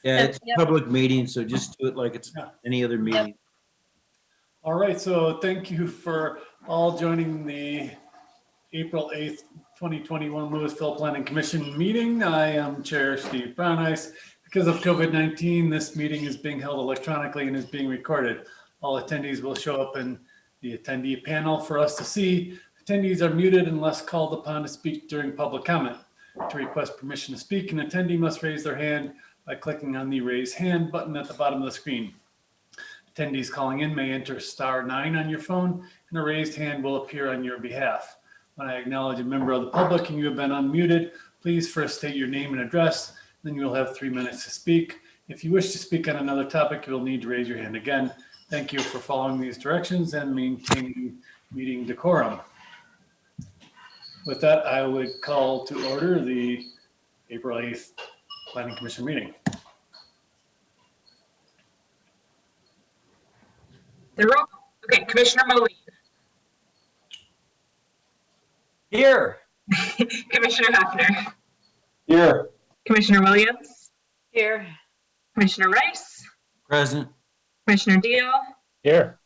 Yeah, it's a public meeting, so just do it like it's Yeah. any other meeting. All right, so thank you for all joining the April 8th, 2021 Louisville Planning Commission meeting. I am Chair Steve Brownice. Because of COVID-19, this meeting is being held electronically and is being recorded. All attendees will show up in the attendee panel for us to see. Attendees are muted unless called upon to speak during public comment. To request permission to speak, an attendee must raise their hand by clicking on the raise hand button at the bottom of the screen. Attendees calling in may enter *9 on your phone and a raised hand will appear on your behalf. When I acknowledge a member of the public and you have been unmuted, please first state your name and address, then you will have 3 minutes to speak. If you wish to speak on another topic, you'll need to raise your hand again. Thank you for following these directions and maintaining meeting decorum. With that, I would call to order the April 8th Planning Commission meeting. Okay, Commissioner Moline. Here. Commissioner Hefner. Here. Commissioner Williams. Here. Commissioner Rice. Present. Commissioner Deal. Here.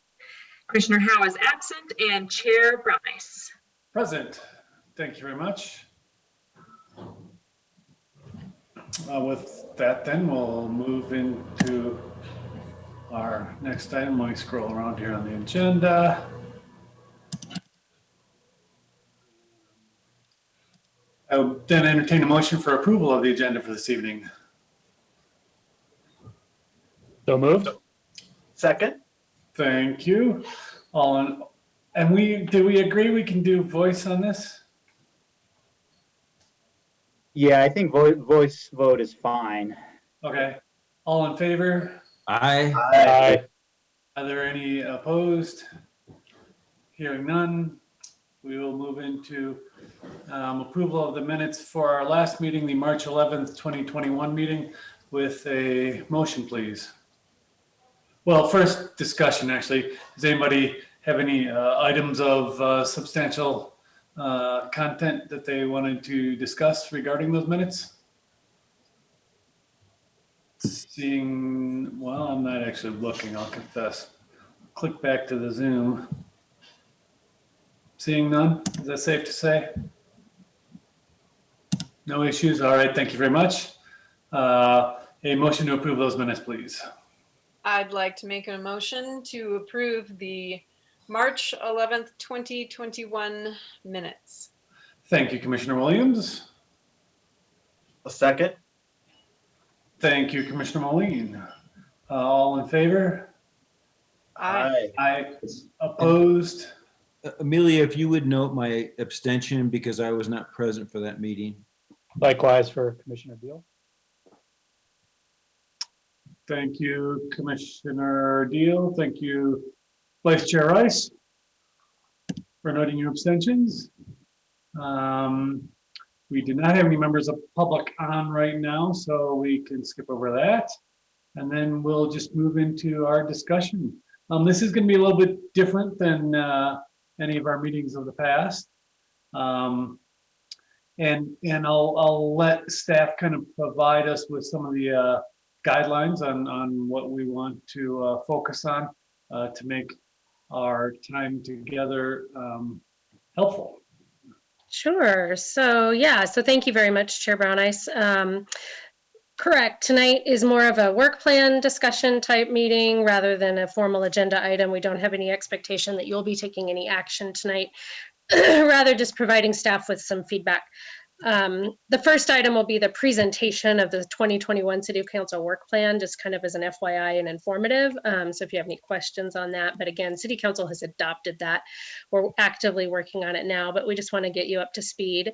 Commissioner Howe is absent and Chair Brownice. Present. Thank you very much. With that, then we'll move into our next item. Let me scroll around here on the agenda. I will then entertain a motion for approval of the agenda for this evening. So moved. Second. Thank you. And did we agree we can do voice on this? Yeah, I think voice vote is fine. Okay. All in favor? Aye. Aye. Are there any opposed? Hearing none, we will move into approval of the minutes for our last meeting, the March 11th, 2021 meeting, with a motion, please. Well, first discussion, actually. Does anybody have any items of substantial content that they wanted to discuss regarding those minutes? Seeing, well, I'm not actually looking, I'll confess. Click back to the Zoom. Seeing none, is that safe to say? No issues, all right, thank you very much. A motion to approve those minutes, please. I'd like to make a motion to approve the March 11th, 2021 minutes. Thank you, Commissioner Williams. A second. Thank you, Commissioner Moline. All in favor? Aye. Aye. Opposed? Amelia, if you would note my abstention because I was not present for that meeting. Likewise for Commissioner Deal. Thank you, Commissioner Deal. Thank you, Vice Chair Rice, for noting your abstentions. We do not have any members of public on right now, so we can skip over that. And then we'll just move into our discussion. This is going to be a little bit different than any of our meetings of the past. And I'll let staff kind of provide us with some of the guidelines on what we want to focus on to make our time together helpful. Sure. So thank you very much, Chair Brownice. Correct. Tonight is more of a work plan discussion type meeting rather than a formal agenda item. We don't have any expectation that you'll be taking any action tonight, rather just providing staff with some feedback. The first item will be the presentation of the 2021 City Council work plan, just kind of as an FYI and informative. So if you have any questions on that, but again, City Council has adopted that. We're actively working on it now, but we just want to get you up to speed.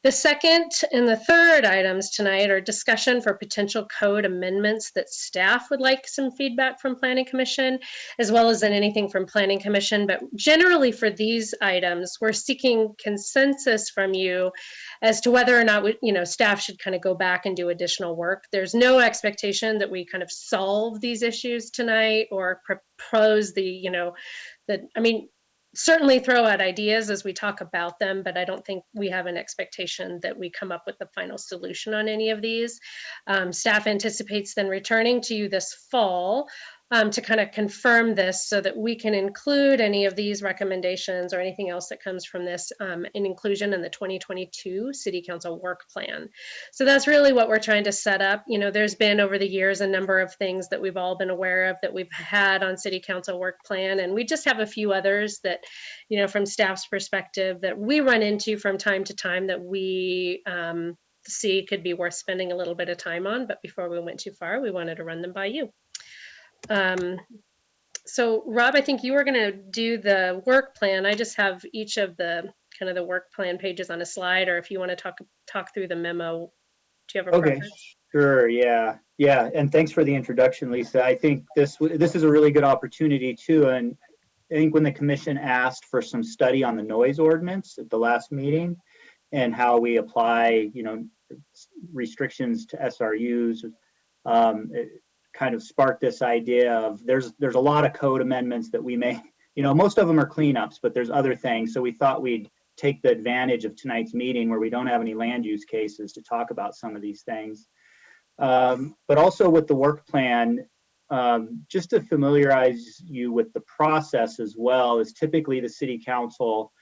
The second and the third items tonight are discussion for potential code amendments that staff would like some feedback from Planning Commission, as well as anything from Planning Commission. But generally for these items, we're seeking consensus from you as to whether or not staff should kind of go back and do additional work. There's no expectation that we kind of solve these issues tonight or propose certainly throw out ideas as we talk about them, but I don't think we have an expectation that we come up with the final solution on any of these. Staff anticipates then returning to you this fall to kind of confirm this so that we can include any of these recommendations or anything else that comes from this in inclusion in the 2022 City Council work plan. So that's really what we're trying to set up. You know, there's been over the years a number of things that we've all been aware of that we've had on City Council work plan, and we just have a few others that, you know, from staff's perspective that we run into from time to time that we see could be worth spending a little bit of time on. But before we went too far, we wanted to run them by you. So Rob, I think you were going to do the work plan. I just have each of the kind of the work plan pages on a slide, or if you want to talk through the memo, do you have a Okay, preference? sure, yeah. And thanks for the introduction, Lisa. I think this is a really good opportunity too. And I think when the commission asked for some study on the noise ordinance at the last meeting and how we apply, you know, restrictions to SRUs, it kind of sparked this idea of there's a lot of code amendments that we may, you know, most of them are cleanups, but there's other things. So we thought we'd take the advantage of tonight's meeting where we don't have any land use cases to talk about some of these things. But also with the work plan, just to familiarize you with the process as well, is typically the city council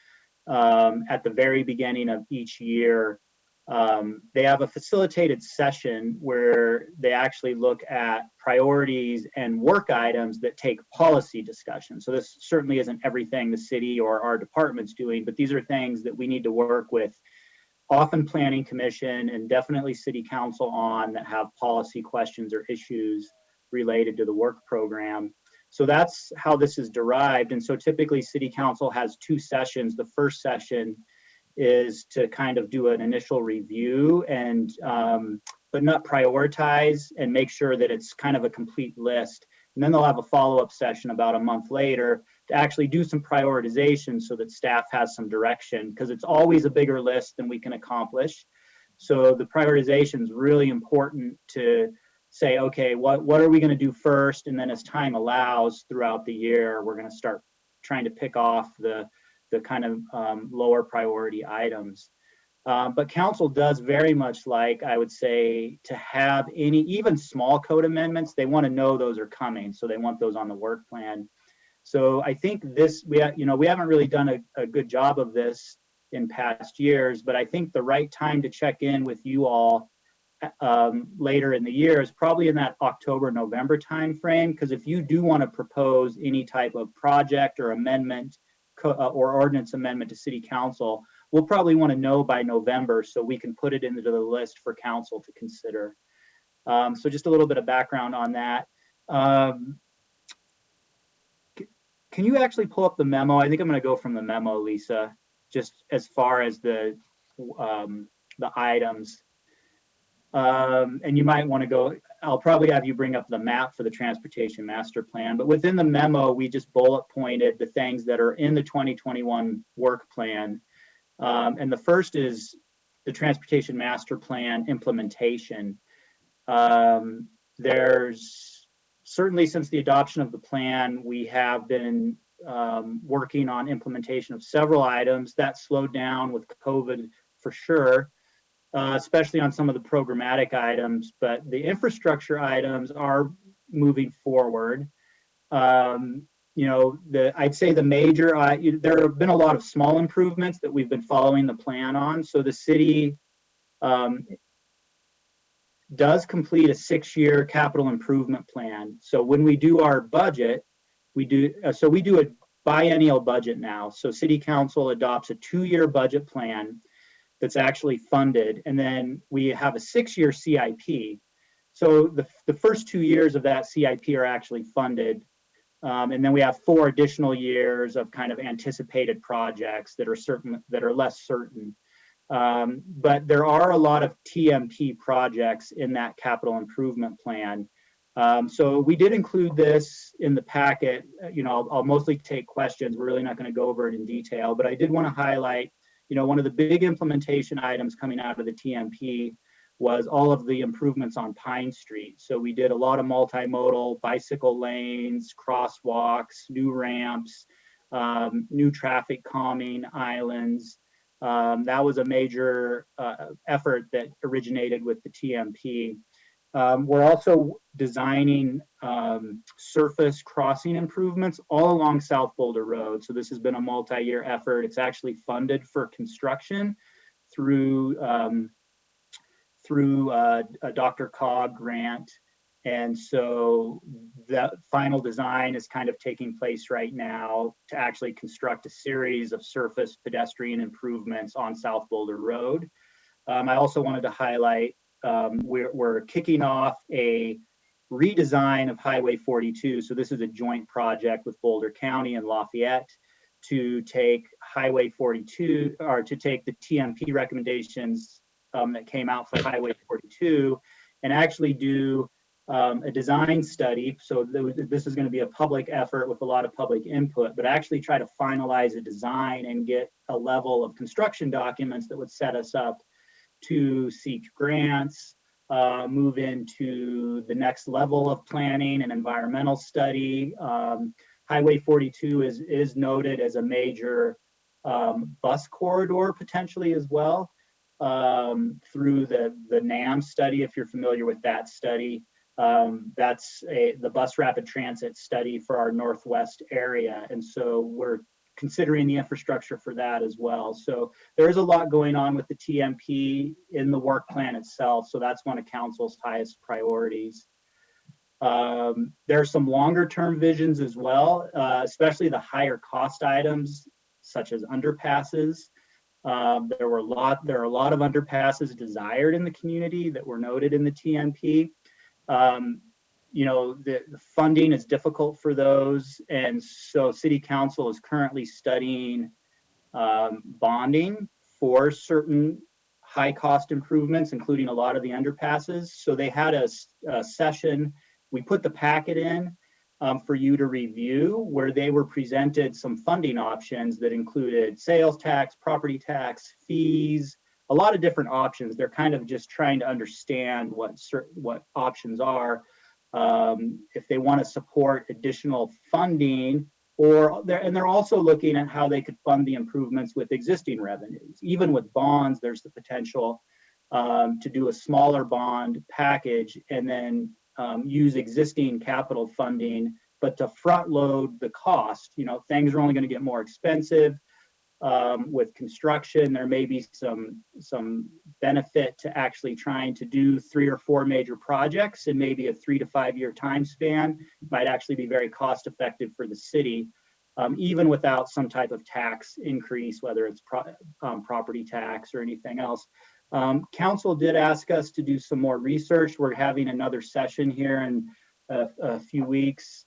at the very beginning of each year, they have a facilitated session where they actually look at priorities and work items that take policy discussion. So this certainly isn't everything the city or our department's doing, but these are things that we need to work with often planning commission and definitely city council on that have policy questions or issues related to the work program. So that's how this is derived. And so typically city council has two sessions. The first session is to kind of do an initial review and but not prioritize and make sure that it's kind of a complete list. And then they'll have a follow-up session about a month later to actually do some prioritization so that staff has some direction, because it's always a bigger list than we can accomplish. So the prioritization is really important to say, okay, what are we going to do first? And then as time allows throughout the year, we're going to start trying to pick off the kind of lower priority items. But council does very much like, I would say, to have any, even small code amendments, they want to know those are coming. So they want those on the work plan. So I think this, we haven't really done a good job of this in past years, but I think the right time to check in with you all later in the year is probably in that October, November timeframe. Because if you do want to propose any type of project or amendment or ordinance amendment to city council, we'll probably want to know by November so we can put it into the list for council to consider. So just a little bit of background on that. Can you actually pull up the memo? I think I'm going to go from the memo, Lisa, just as far as the items. And you might want to go, I'll probably have you bring up the map for the transportation master plan, but within the memo, we just bullet pointed the things that are in the 2021 work plan. And the first is the transportation master plan implementation. There's certainly, since the adoption of the plan, we have been working on implementation of several items that slowed down with COVID for sure. Especially on some of the programmatic items, but the infrastructure items are moving forward. I'd say the major, there have been a lot of small improvements that we've been following the plan on. So the city does complete a 6-year capital improvement plan. So when we do our budget, we do a biennial budget now. So city council adopts a 2-year budget plan that's actually funded, and then we have a 6-year CIP. So the first 2 years of that CIP are actually funded, and then we have 4 additional years of kind of anticipated projects that are less certain. But there are a lot of TMP projects in that capital improvement plan. So we did include this in the packet. I'll mostly take questions. We're really not going to go over it in detail, but I did want to highlight, one of the big implementation items coming out of the TMP was all of the improvements on Pine Street. So we did a lot of multimodal bicycle lanes, crosswalks, new ramps, new traffic calming islands. That was a major effort that originated with the TMP. We're also designing surface crossing improvements all along South Boulder Road. So this has been a multi-year effort. It's actually funded for construction through a Dr. Cog grant. And so the final design is kind of taking place right now to actually construct a series of surface pedestrian improvements on South Boulder Road. I also wanted to highlight we're kicking off a redesign of Highway 42. So this is a joint project with Boulder County and Lafayette to take Highway 42, or to take the TMP recommendations that came out for Highway 42 and actually do a design study. So this is going to be a public effort with a lot of public input, but actually try to finalize a design and get a level of construction documents that would set us up to seek grants, move into the next level of planning and environmental study. Highway 42 is noted as a major bus corridor potentially as well, through the NAM study, if you're familiar with that study. That's the bus rapid transit study for our Northwest area. And so we're considering the infrastructure for that as well. So there is a lot going on with the TMP in the work plan itself. So that's one of council's highest priorities. There are some longer term visions as well, especially the higher cost items such as underpasses. There are a lot of underpasses desired in the community that were noted in the TMP. You know, the funding is difficult for those. And so city council is currently studying bonding for certain high cost improvements, including a lot of the underpasses. So they had a session, we put the packet in for you to review, where they were presented some funding options that included sales tax, property tax, fees, a lot of different options. They're kind of just trying to understand what options are. If they want to support additional funding, and they're also looking at how they could fund the improvements with existing revenues. Even with bonds, there's the potential to do a smaller bond package and then use existing capital funding, but to front load the cost. You know, things are only going to get more expensive. With construction, there may be some benefit to actually trying to do 3 or 4 major projects in maybe a 3 to 5 year time span. Might actually be very cost effective for the city, even without some type of tax increase, whether it's property tax or anything else. Council did ask us to do some more research. We're having another session here in a few weeks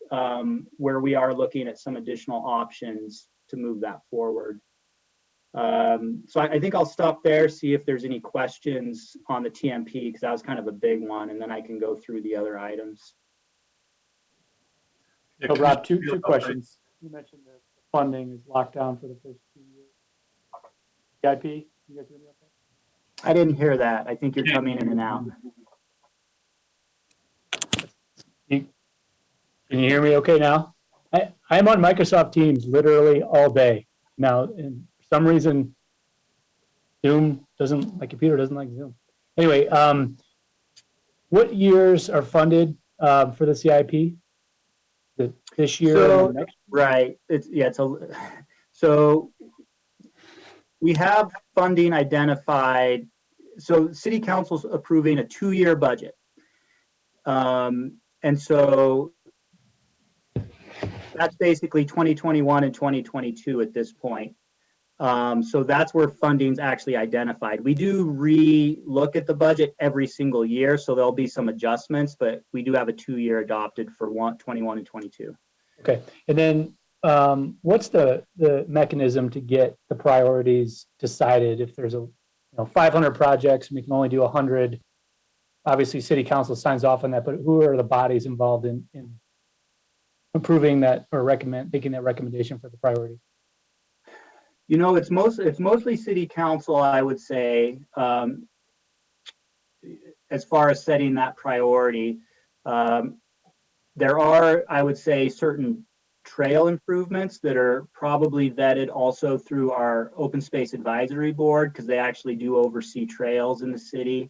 where we are looking at some additional options to move that forward. So I think I'll stop there, see if there's any questions on the TMP, because that was kind of a big one, and then I can go through the other items. So Rob, two questions. You mentioned the funding is locked down for the first 2 years. CIP, you guys hear me okay? I didn't hear that. I think you're coming in and out. Can you hear me okay now? I'm on Microsoft Teams literally all day now, and for some reason my computer doesn't like Zoom. Anyway, what years are funded for the CIP? This year So, and next? right, so we have funding identified. So city council's approving a 2-year budget. And so that's basically 2021 and 2022 at this point. So that's where funding's actually identified. We do re-look at the budget every single year, so there'll be some adjustments, but we do have a 2-year adopted for 21 and 22. Okay, and then what's the mechanism to get the priorities decided? If there's 500 projects, and we can only do 100. Obviously, city council signs off on that, but who are the bodies involved in approving that or making that recommendation for the priorities? You know, it's mostly city council, I would say, as far as setting that priority. There are, I would say, certain trail improvements that are probably vetted also through our Open Space Advisory Board, because they actually do oversee trails in the city.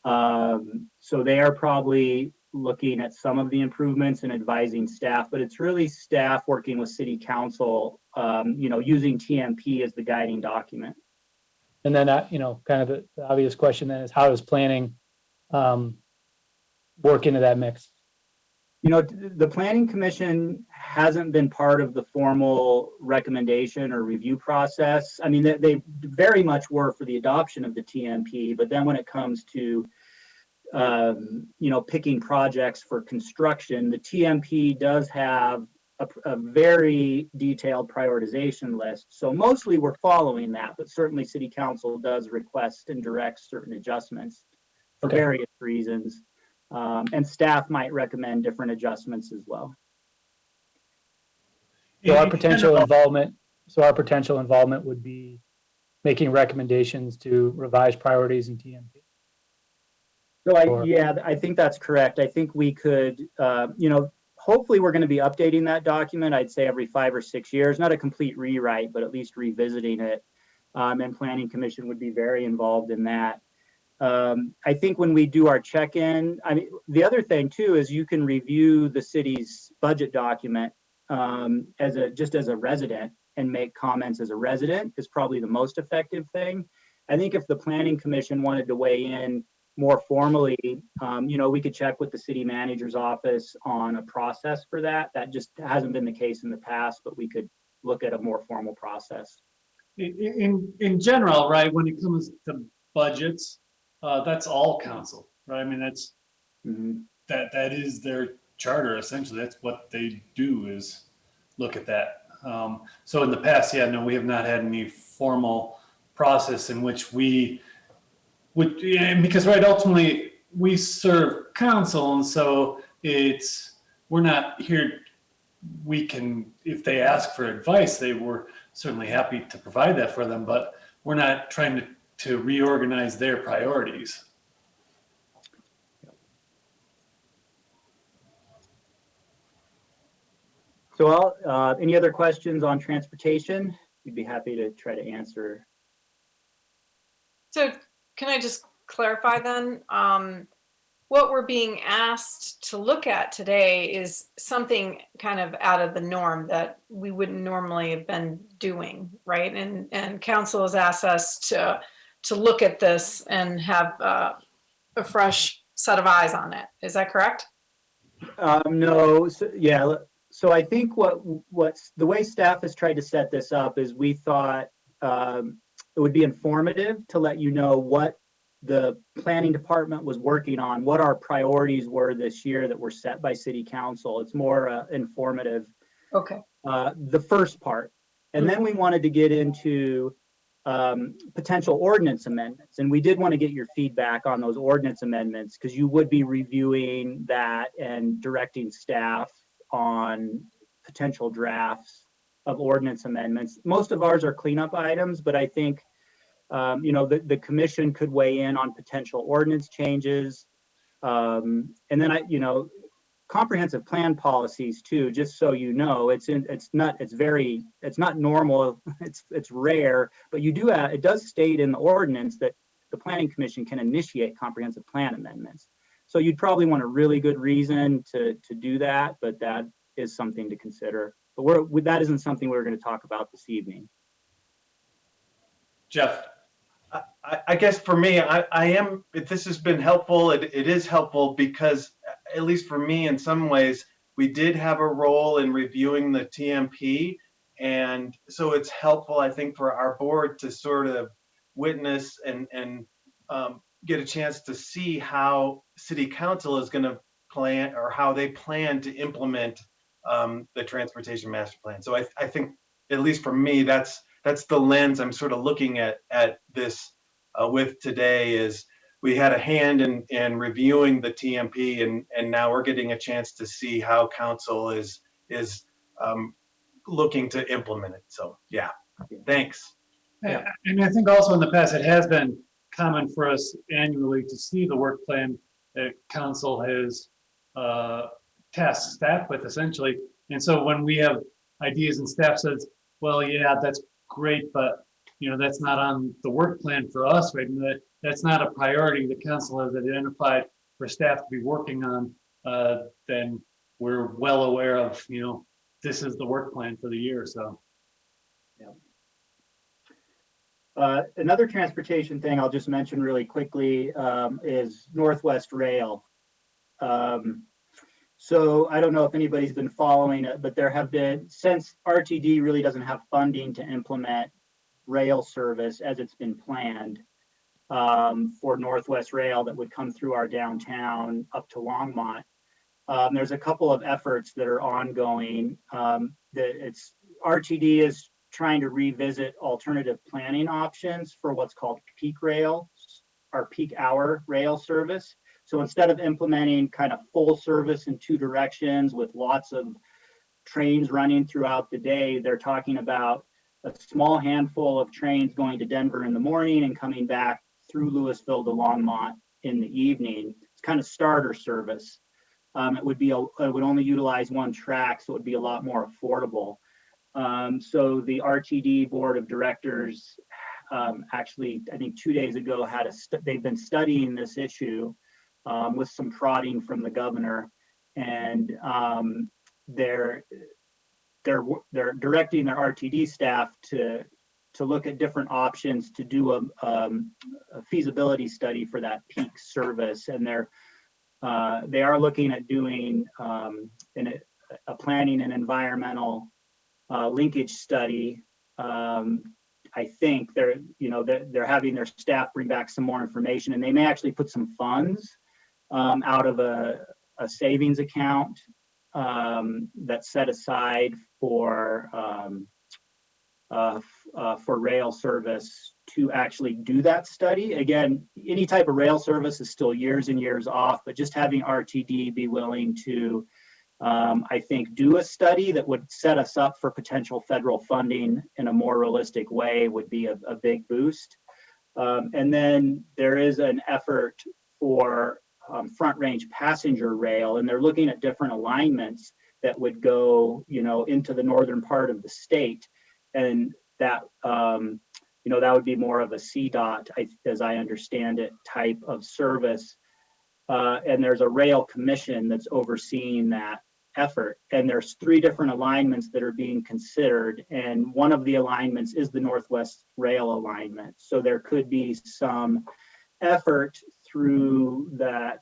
So they are probably looking at some of the improvements and advising staff, but it's really staff working with city council, using TMP as the guiding document. And then, kind of the obvious question then is, how does planning work into that mix? The Planning Commission hasn't been part of the formal recommendation or review process. I mean, they very much were for the adoption of the TMP, but then when it comes to, picking projects for construction, the TMP does have a very detailed prioritization list. So mostly we're following that, but certainly City Council does request and direct certain adjustments for various reasons. And staff might recommend different adjustments as well. So our potential involvement would be making recommendations to revise priorities in TMP. So I think that's correct. I think we could, hopefully we're going to be updating that document, I'd say every 5 or 6 years, not a complete rewrite, but at least revisiting it. And Planning Commission would be very involved in that. I think when we do our check-in, the other thing too is you can review the city's budget document as a resident and make comments as a resident is probably the most effective thing. I think if the Planning Commission wanted to weigh in more formally, we could check with the city manager's office on a process for that. That just hasn't been the case in the past, but we could look at a more formal process. In general, right, when it comes to budgets, that's all council, right? I mean, that's that is their charter essentially. That's what they do, is look at that. So in the past, we have not had any formal process in which we would, because ultimately we serve council, and so we're not here. We can, if they ask for advice, we're certainly happy to provide that for them, but we're not trying to reorganize their priorities. So any other questions on transportation? We'd be happy to try to answer. So can I just clarify then? What we're being asked to look at today is something kind of out of the norm that we wouldn't normally have been doing, right? And council has asked us to look at this and have a fresh set of eyes on it. Is that correct? No. So I think what's the way staff has tried to set this up is we thought it would be informative to let you know what the planning department was working on, what our priorities were this year that were set by city council. It's more informative. Okay. The first part. And then we wanted to get into potential ordinance amendments. And we did want to get your feedback on those ordinance amendments, because you would be reviewing that and directing staff on potential drafts of ordinance amendments. Most of ours are cleanup items, but I think the commission could weigh in on potential ordinance changes. And then comprehensive plan policies too, just so you know, it's not normal, it's rare, but it does state in the ordinance that the planning commission can initiate comprehensive plan amendments. So you'd probably want a really good reason to do that, but that is something to consider. But that isn't something we're going to talk about this evening. Jeff. I guess for me, if this has been helpful, it is helpful because, at least for me, in some ways, we did have a role in reviewing the TMP. And so it's helpful, I think, for our board to sort of witness and get a chance to see how city council is going to plan, or how they plan to implement the transportation master plan. So I think, at least for me, that's the lens I'm sort of looking at this with today. Is we had a hand in reviewing the TMP, and now we're getting a chance to see how council is looking to implement it. So yeah, thanks. Yeah. And I think also in the past, it has been common for us annually to see the work plan that council has tasked staff with, essentially, And so when we have ideas and staff says, well, yeah, that's great, but that's not on the work plan for us, right? And that's not a priority the council has identified for staff to be working on, then we're well aware of, this is the work plan for the year, so. Another transportation thing I'll just mention really quickly is Northwest Rail. So I don't know if anybody's been following it, but there have been, since RTD really doesn't have funding to implement rail service as it's been planned for Northwest Rail that would come through our downtown up to Longmont. There's a couple of efforts that are ongoing. RTD is trying to revisit alternative planning options for what's called peak rail, our peak hour rail service. So instead of implementing kind of full service in two directions with lots of trains running throughout the day, they're talking about a small handful of trains going to Denver in the morning and coming back through Louisville to Longmont in the evening. It's kind of starter service. It would only utilize one track, so it would be a lot more affordable. So the RTD board of directors actually, I think 2 days ago, they've been studying this issue with some prodding from the governor, and they're directing their RTD staff to look at different options to do a feasibility study for that peak service, and they are looking at doing a planning and environmental linkage study. I think they're having their staff bring back some more information, and they may actually put some funds out of a savings account that's set aside for rail service to actually do that study. Again, any type of rail service is still years and years off, but just having RTD be willing to, I think, do a study that would set us up for potential federal funding in a more realistic way would be a big boost. And then there is an effort for front range passenger rail, and they're looking at different alignments that would go, into the northern part of the state, and that that would be more of a CDOT, as I understand it, type of service. And there's a rail commission that's overseeing that effort, and there's 3 different alignments that are being considered, and one of the alignments is the Northwest Rail alignment. So there could be some effort through that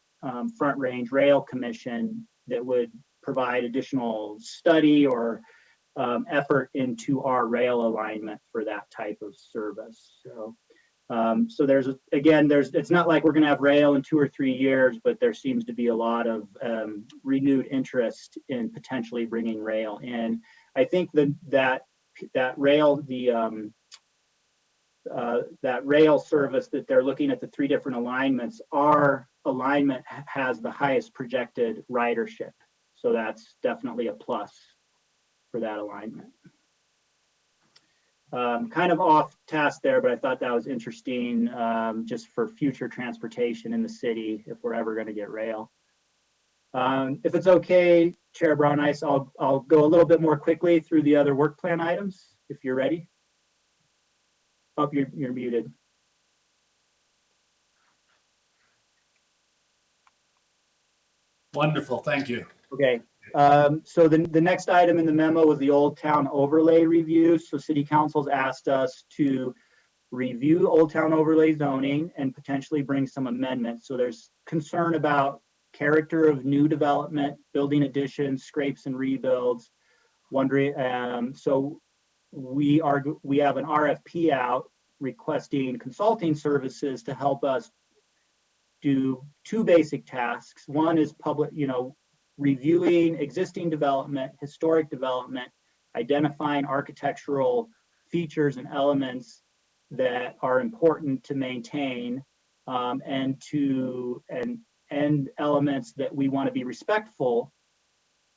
Front Range Rail Commission that would provide additional study or effort into our rail alignment for that type of service. So it's not like we're going to have rail in 2 or 3 years, but there seems to be a lot of renewed interest in potentially bringing rail in. I think that rail service that they're looking at, the 3 different alignments, our alignment has the highest projected ridership. So that's definitely a plus for that alignment. Kind of off task there, but I thought that was interesting just for future transportation in the city if we're ever going to get rail. If it's okay, Chair Brown-Ice, I'll go a little bit more quickly through the other work plan items if you're ready. Oh, you're muted. Wonderful, thank you. Okay. So the next item in the memo was the Old Town overlay review. So City Council's asked us to review Old Town overlay zoning and potentially bring some amendments. So there's concern about character of new development, building additions, scrapes and rebuilds. So we have an RFP out requesting consulting services to help us do 2 basic tasks. One is reviewing existing development, historic development, identifying architectural features and elements that are important to maintain, and elements that we want to be respectful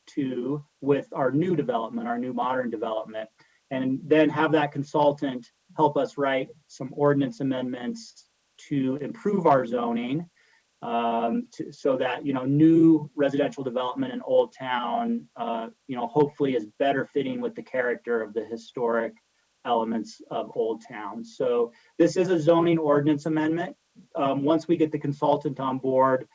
to with our new development, our new modern development, and then have that consultant help us write some ordinance amendments to improve our zoning. so that, new residential development in Old Town, hopefully is better fitting with the character of the historic elements of Old Town. So this is a zoning ordinance amendment. Once we get the consultant on board,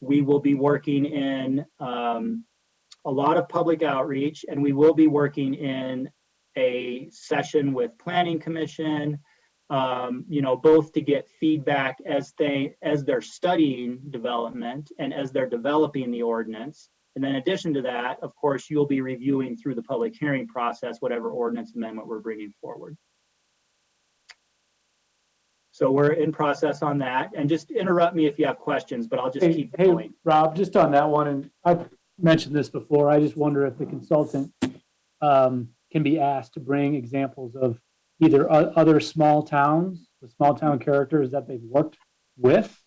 we will be working in a lot of public outreach, and we will be working in a session with Planning Commission, both to get feedback as they're studying development and as they're developing the ordinance. And then in addition to that, of course, you'll be reviewing through the public hearing process, whatever ordinance amendment we're bringing forward. So we're in process on that, and just interrupt me if you have questions, but I'll just keep Hey, going. Rob, just on that one, and I've mentioned this before, I just wonder if the consultant can be asked to bring examples of either other small towns, the small town characters that they've worked with,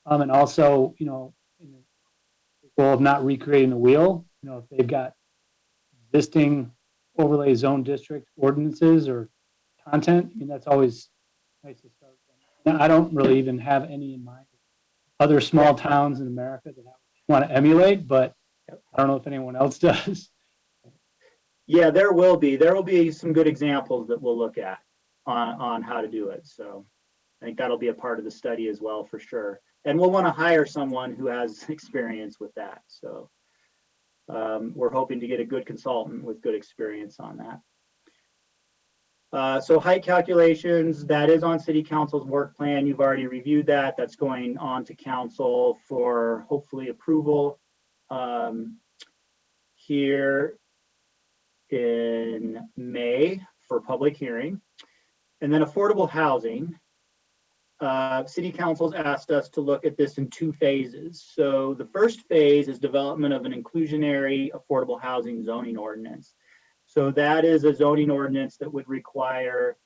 and also, in the goal of not recreating the wheel, if they've got existing overlay zone district ordinances or content, that's always nice to start from. I don't really even have any in mind. Other small towns in America that I want to emulate, but I don't know if anyone else does. Yeah, there will be some good examples that we'll look at on how to do it. So I think that'll be a part of the study as well, for sure. And we'll want to hire someone who has experience with that. So we're hoping to get a good consultant with good experience on that. So height calculations, that is on City Council's work plan. You've already reviewed that. That's going on to Council for hopefully approval here in May for public hearing. And then affordable housing. City Council's asked us to look at this in 2 phases. So the first phase is development of an inclusionary affordable housing zoning ordinance. So that is a zoning ordinance that would require,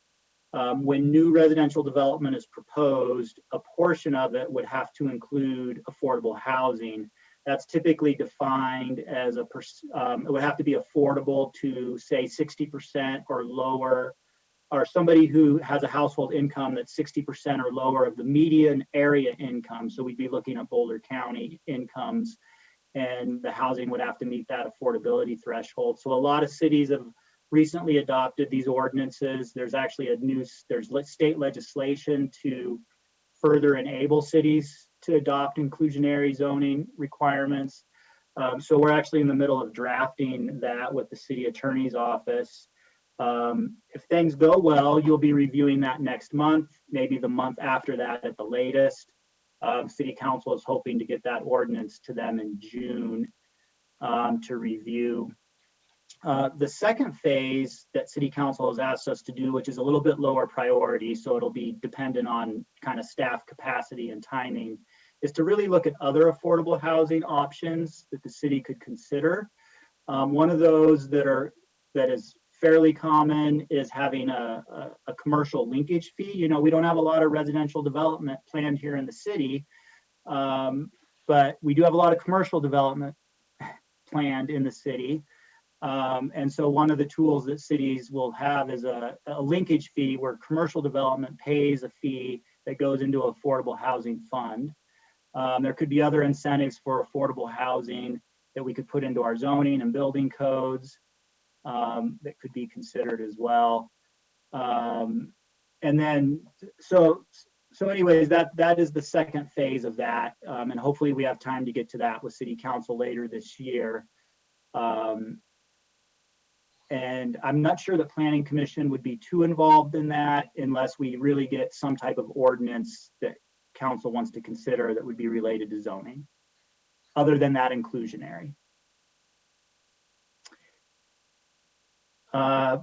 when new residential development is proposed, a portion of it would have to include affordable housing. That's typically defined as it would have to be affordable to, say, 60% or lower, or somebody who has a household income that's 60% or lower of the median area income. So we'd be looking at Boulder County incomes, and the housing would have to meet that affordability threshold. So a lot of cities have recently adopted these ordinances. There's actually there's state legislation to further enable cities to adopt inclusionary zoning requirements. So we're actually in the middle of drafting that with the city attorney's office. If things go well, you'll be reviewing that next month, maybe the month after that at the latest. City Council is hoping to get that ordinance to them in June to review. The second phase that City Council has asked us to do, which is a little bit lower priority, so it'll be dependent on kind of staff capacity and timing, is to really look at other affordable housing options that the city could consider. One of those that is fairly common is having a commercial linkage fee. We don't have a lot of residential development planned here in the city, but we do have a lot of commercial development planned in the city. And so one of the tools that cities will have is a linkage fee, where commercial development pays a fee that goes into an affordable housing fund. There could be other incentives for affordable housing that we could put into our zoning and building codes that could be considered as well. And then, so anyways, that is the second phase of that. And hopefully we have time to get to that with City Council later this year. And I'm not sure the Planning Commission would be too involved in that unless we really get some type of ordinance that Council wants to consider that would be related to zoning. Other than that, inclusionary.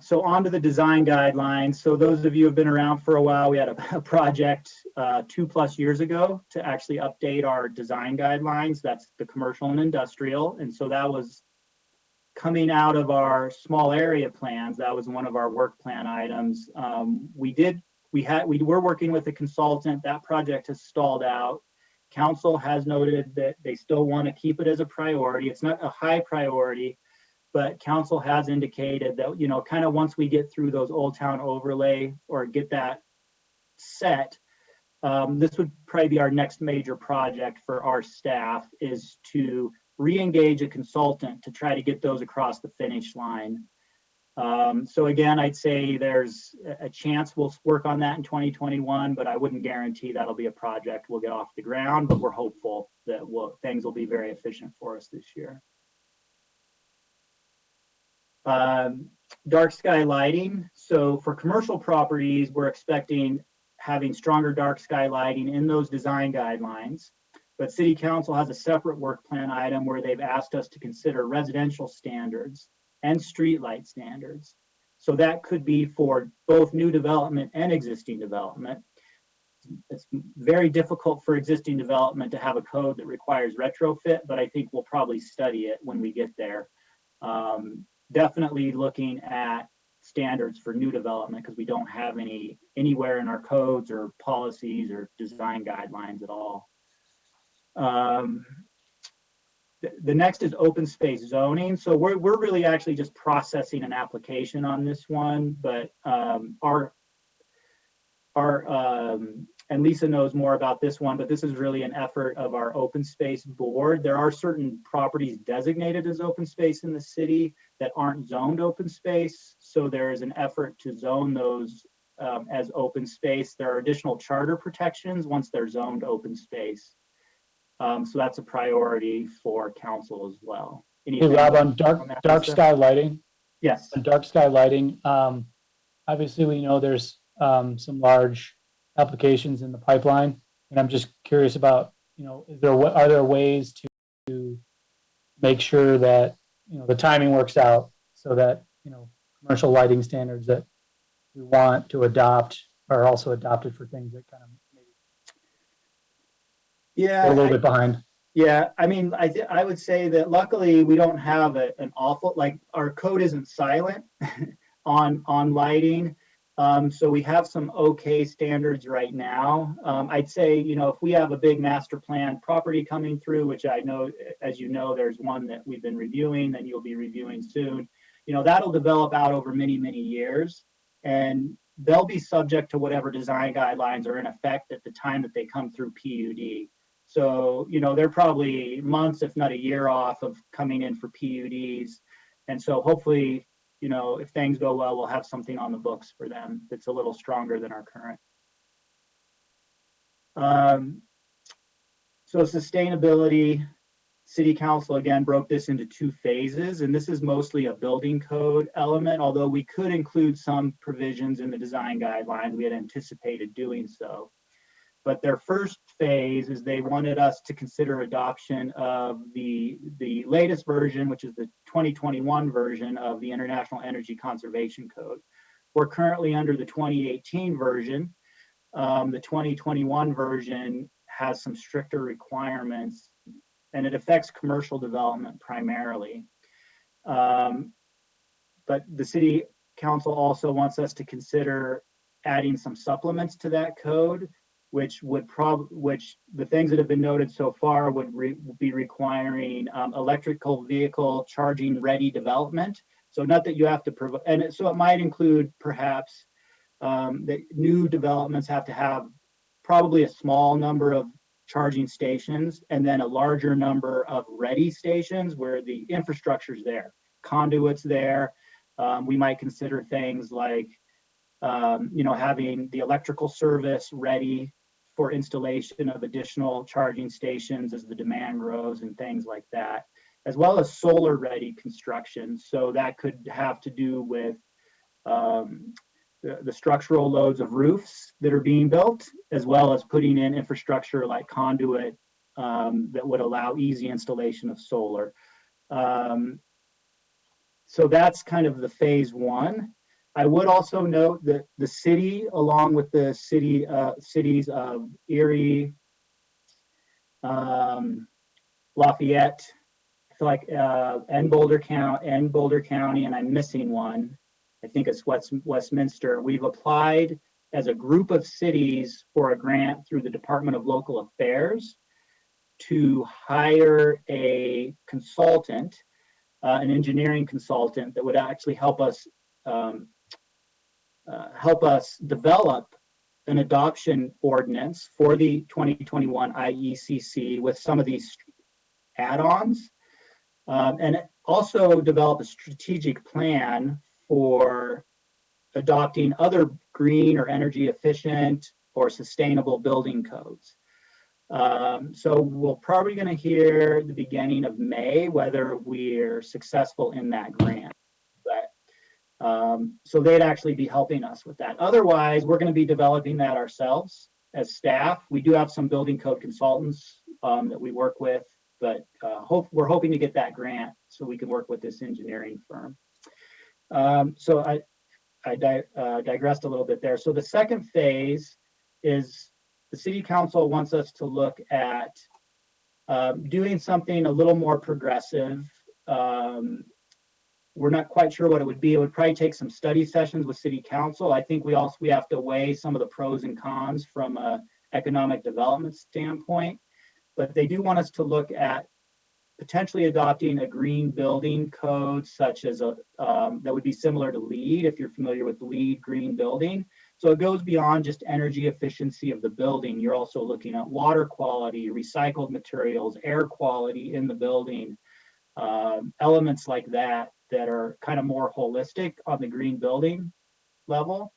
So on to the design guidelines. So those of you who have been around for a while, we had a project 2+ years ago to actually update our design guidelines. That's the commercial and industrial. And so that was coming out of our small area plans. That was one of our work plan items. We were working with a consultant. That project has stalled out. Council has noted that they still want to keep it as a priority. It's not a high priority, but Council has indicated that, kind of once we get through those Old Town overlay or get that set, this would probably be our next major project for our staff, is to re-engage a consultant to try to get those across the finish line. So again, I'd say there's a chance we'll work on that in 2021, but I wouldn't guarantee that'll be a project we'll get off the ground, but we're hopeful that things will be very efficient for us this year. Dark sky lighting. So for commercial properties, we're expecting having stronger dark sky lighting in those design guidelines. But City Council has a separate work plan item where they've asked us to consider residential standards and streetlight standards. So that could be for both new development and existing development. It's very difficult for existing development to have a code that requires retrofit, but I think we'll probably study it when we get there. Definitely looking at standards for new development because we don't have any anywhere in our codes or policies or design guidelines at all. The next is open space zoning. So we're really actually just processing an application on this one, but and Lisa knows more about this one, but this is really an effort of our open space board. There are certain properties designated as open space in the city that aren't zoned open space. So there is an effort to zone those as open space. There are additional charter protections once they're zoned open space. So that's a priority for council as well. Hey, Rob, on dark sky lighting. Yes. On dark sky lighting, obviously we know there's some large applications in the pipeline, and I'm just curious about, are there ways to make sure that the timing works out so that commercial lighting standards that we want to adopt are also adopted for things that kind of maybe a little bit behind. Yeah, I mean, I would say that luckily we don't have an awful, like our code isn't silent on lighting. So we have some okay standards right now. I'd say, if we have a big master plan property coming through, which I know, as you know, there's one that we've been reviewing and you'll be reviewing soon, that'll develop out over many, many years. And they'll be subject to whatever design guidelines are in effect at the time that they come through PUD. So, they're probably months, if not a year off of coming in for PUDs. And so hopefully, if things go well, we'll have something on the books for them that's a little stronger than our current. So sustainability, City Council again broke this into 2 phases, and this is mostly a building code element, although we could include some provisions in the design guidelines. We had anticipated doing so. But their first phase is they wanted us to consider adoption of the latest version, which is the 2021 version of the International Energy Conservation Code. We're currently under the 2018 version. The 2021 version has some stricter requirements, and it affects commercial development primarily. But the City Council also wants us to consider adding some supplements to that code, which the things that have been noted so far would be requiring electrical vehicle charging ready development. So not that you have to provide, and so it might include perhaps that new developments have to have probably a small number of charging stations and then a larger number of ready stations where the infrastructure's there, conduits there. We might consider things like having the electrical service ready for installation of additional charging stations as the demand grows and things like that, as well as solar ready construction. So that could have to do with the structural loads of roofs that are being built, as well as putting in infrastructure like conduit that would allow easy installation of solar. So that's kind of the phase 1. I would also note that the city, along with the cities of Erie, Lafayette, I feel like, and Boulder County, and I'm missing one. I think it's Westminster. We've applied as a group of cities for a grant through the Department of Local Affairs to hire a consultant, an engineering consultant that would actually help us develop an adoption ordinance for the 2021 IECC with some of these add-ons, and also develop a strategic plan for adopting other green or energy efficient or sustainable building codes. So we're probably going to hear the beginning of May whether we're successful in that grant. But so they'd actually be helping us with that. Otherwise, we're going to be developing that ourselves as staff. We do have some building code consultants that we work with, but we're hoping to get that grant so we can work with this engineering firm. So I digressed a little bit there. So the second phase is the city council wants us to look at doing something a little more progressive. We're not quite sure what it would be. It would probably take some study sessions with city council. I think we have to weigh some of the pros and cons from an economic development standpoint, but they do want us to look at potentially adopting a green building code, such as that would be similar to LEED, if you're familiar with LEED green building. So it goes beyond just energy efficiency of the building. You're also looking at water quality, recycled materials, air quality in the building, elements like that are kind of more holistic on the green building level.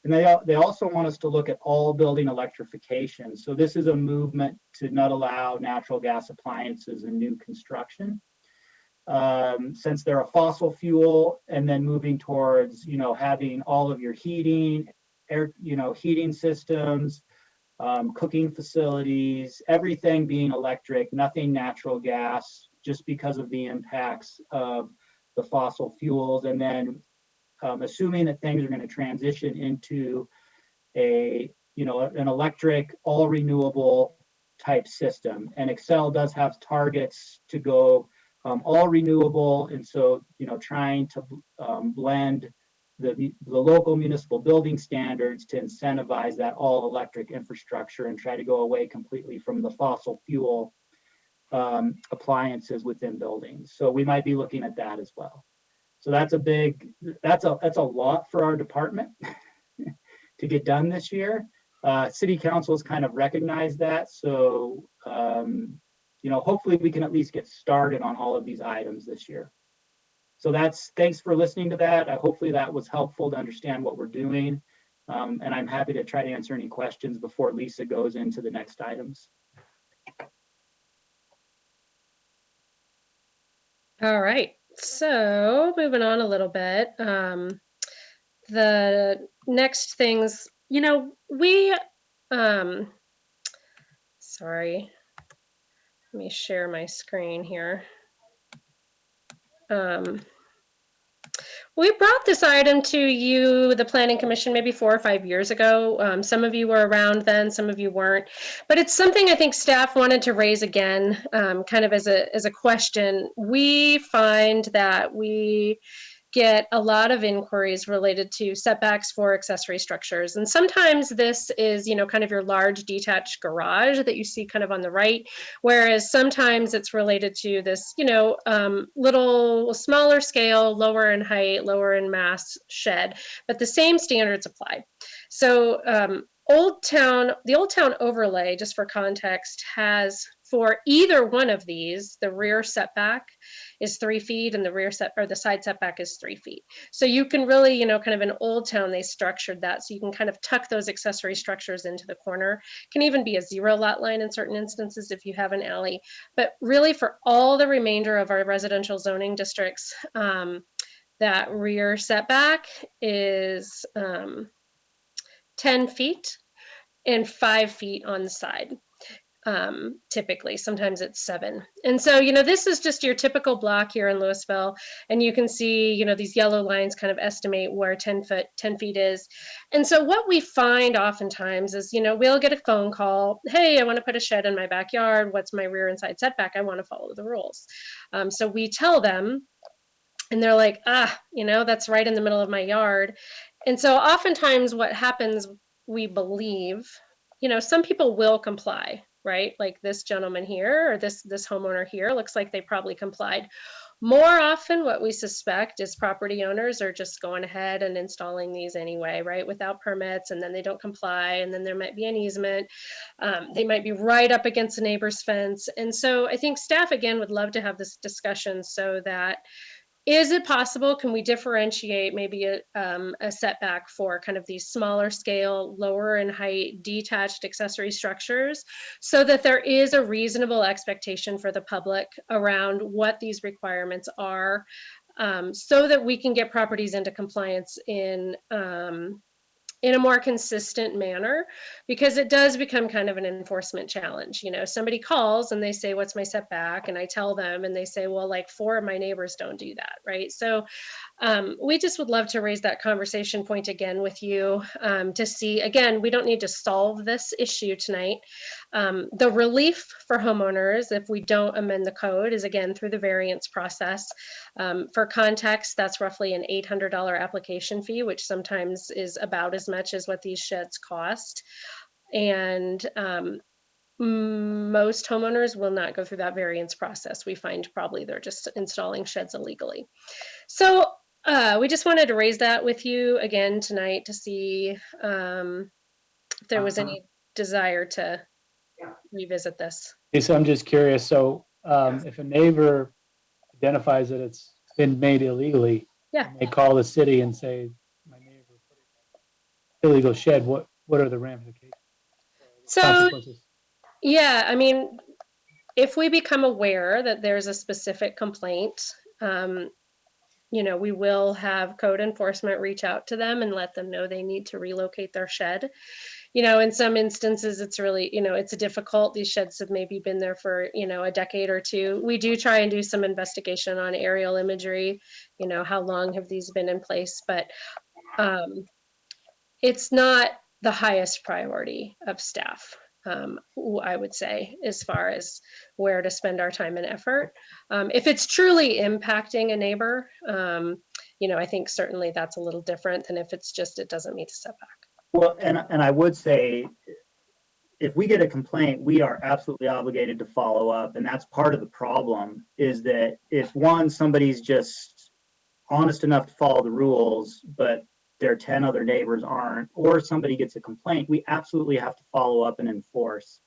And they also want us to look at all building electrification. So this is a movement to not allow natural gas appliances in new construction, since they're a fossil fuel, and then moving towards, having all of your heating, air, heating systems, cooking facilities, everything being electric, nothing natural gas, just because of the impacts of the fossil fuels. And then assuming that things are going to transition into an electric, all renewable type system. And Excel does have targets to go all renewable. And so, trying to blend the local municipal building standards to incentivize that all electric infrastructure and try to go away completely from the fossil fuel appliances within buildings. So we might be looking at that as well. So that's a lot for our department to get done this year. City council has kind of recognized that. So, hopefully we can at least get started on all of these items this year. So thanks for listening to that. Hopefully that was helpful to understand what we're doing. And I'm happy to try to answer any questions before Lisa goes into the next items. All right, so moving on a little bit. The next things, sorry, let me share my screen here. We brought this item to you, the Planning Commission, maybe 4 or 5 years ago. Some of you were around then, some of you weren't. But it's something I think staff wanted to raise again, kind of as a question. We find that we get a lot of inquiries related to setbacks for accessory structures. And sometimes this is, kind of your large detached garage that you see kind of on the right, whereas sometimes it's related to this, little smaller scale, lower in height, lower in mass shed, but the same standards apply. So the Old Town overlay, just for context, has for either one of these, the rear setback is 3 feet and the side setback is 3 feet. So you can really, kind of in Old Town, they structured that so you can kind of tuck those accessory structures into the corner. It can even be a 0 lot line in certain instances if you have an alley. But really for all the remainder of our residential zoning districts, that rear setback is 10 feet and 5 feet on the side. Typically, sometimes it's 7. And so, this is just your typical block here in Louisville. And you can see, these yellow lines kind of estimate where 10 feet is. And so what we find oftentimes is, we'll get a phone call. Hey, I want to put a shed in my backyard. What's my rear and side setback? I want to follow the rules. So we tell them, and they're like, that's right in the middle of my yard. And so oftentimes what happens, we believe, some people will comply, right? Like this gentleman here, or this homeowner here, looks like they probably complied. More often, what we suspect is property owners are just going ahead and installing these anyway, right, without permits, and then they don't comply, and then there might be an easement. They might be right up against a neighbor's fence. And so I think staff, again, would love to have this discussion so that, is it possible, can we differentiate maybe a setback for kind of these smaller scale, lower in height, detached accessory structures, so that there is a reasonable expectation for the public around what these requirements are, so that we can get properties into compliance in a more consistent manner, because it does become kind of an enforcement challenge. You know, somebody calls and they say, what's my setback? And I tell them, and they say, well, like 4 of my neighbors don't do that, right? So we just would love to raise that conversation point again with you, to see, again, we don't need to solve this issue tonight. The relief for homeowners, if we don't amend the code, is again through the variance process. For context, that's roughly an $800 application fee, which sometimes is about as much as what these sheds cost. And most homeowners will not go through that variance process. We find probably they're just installing sheds illegally. So we just wanted to raise that with you again tonight to see if there was any desire to revisit this. Okay, so I'm just curious. So if a neighbor identifies that it's been made illegally, Yeah. and they call the city and say, my neighbor put in an illegal shed, what are the ramifications? So, Consequences? yeah, I mean, if we become aware that there's a specific complaint, you know, we will have code enforcement reach out to them and let them know they need to relocate their shed. You know, in some instances, it's really, you know, it's difficult. These sheds have maybe been there for, you know, a decade or two. We do try and do some investigation on aerial imagery, you know, how long have these been in place, but it's not the highest priority of staff, I would say, as far as where to spend our time and effort. If it's truly impacting a neighbor, you know, I think certainly that's a little different than if it's just, it doesn't meet the setback. Well, and I would say, if we get a complaint, we are absolutely obligated to follow up. And that's part of the problem, is that if somebody's just honest enough to follow the rules, but their 10 other neighbors aren't, or somebody gets a complaint, we absolutely have to follow up and enforce.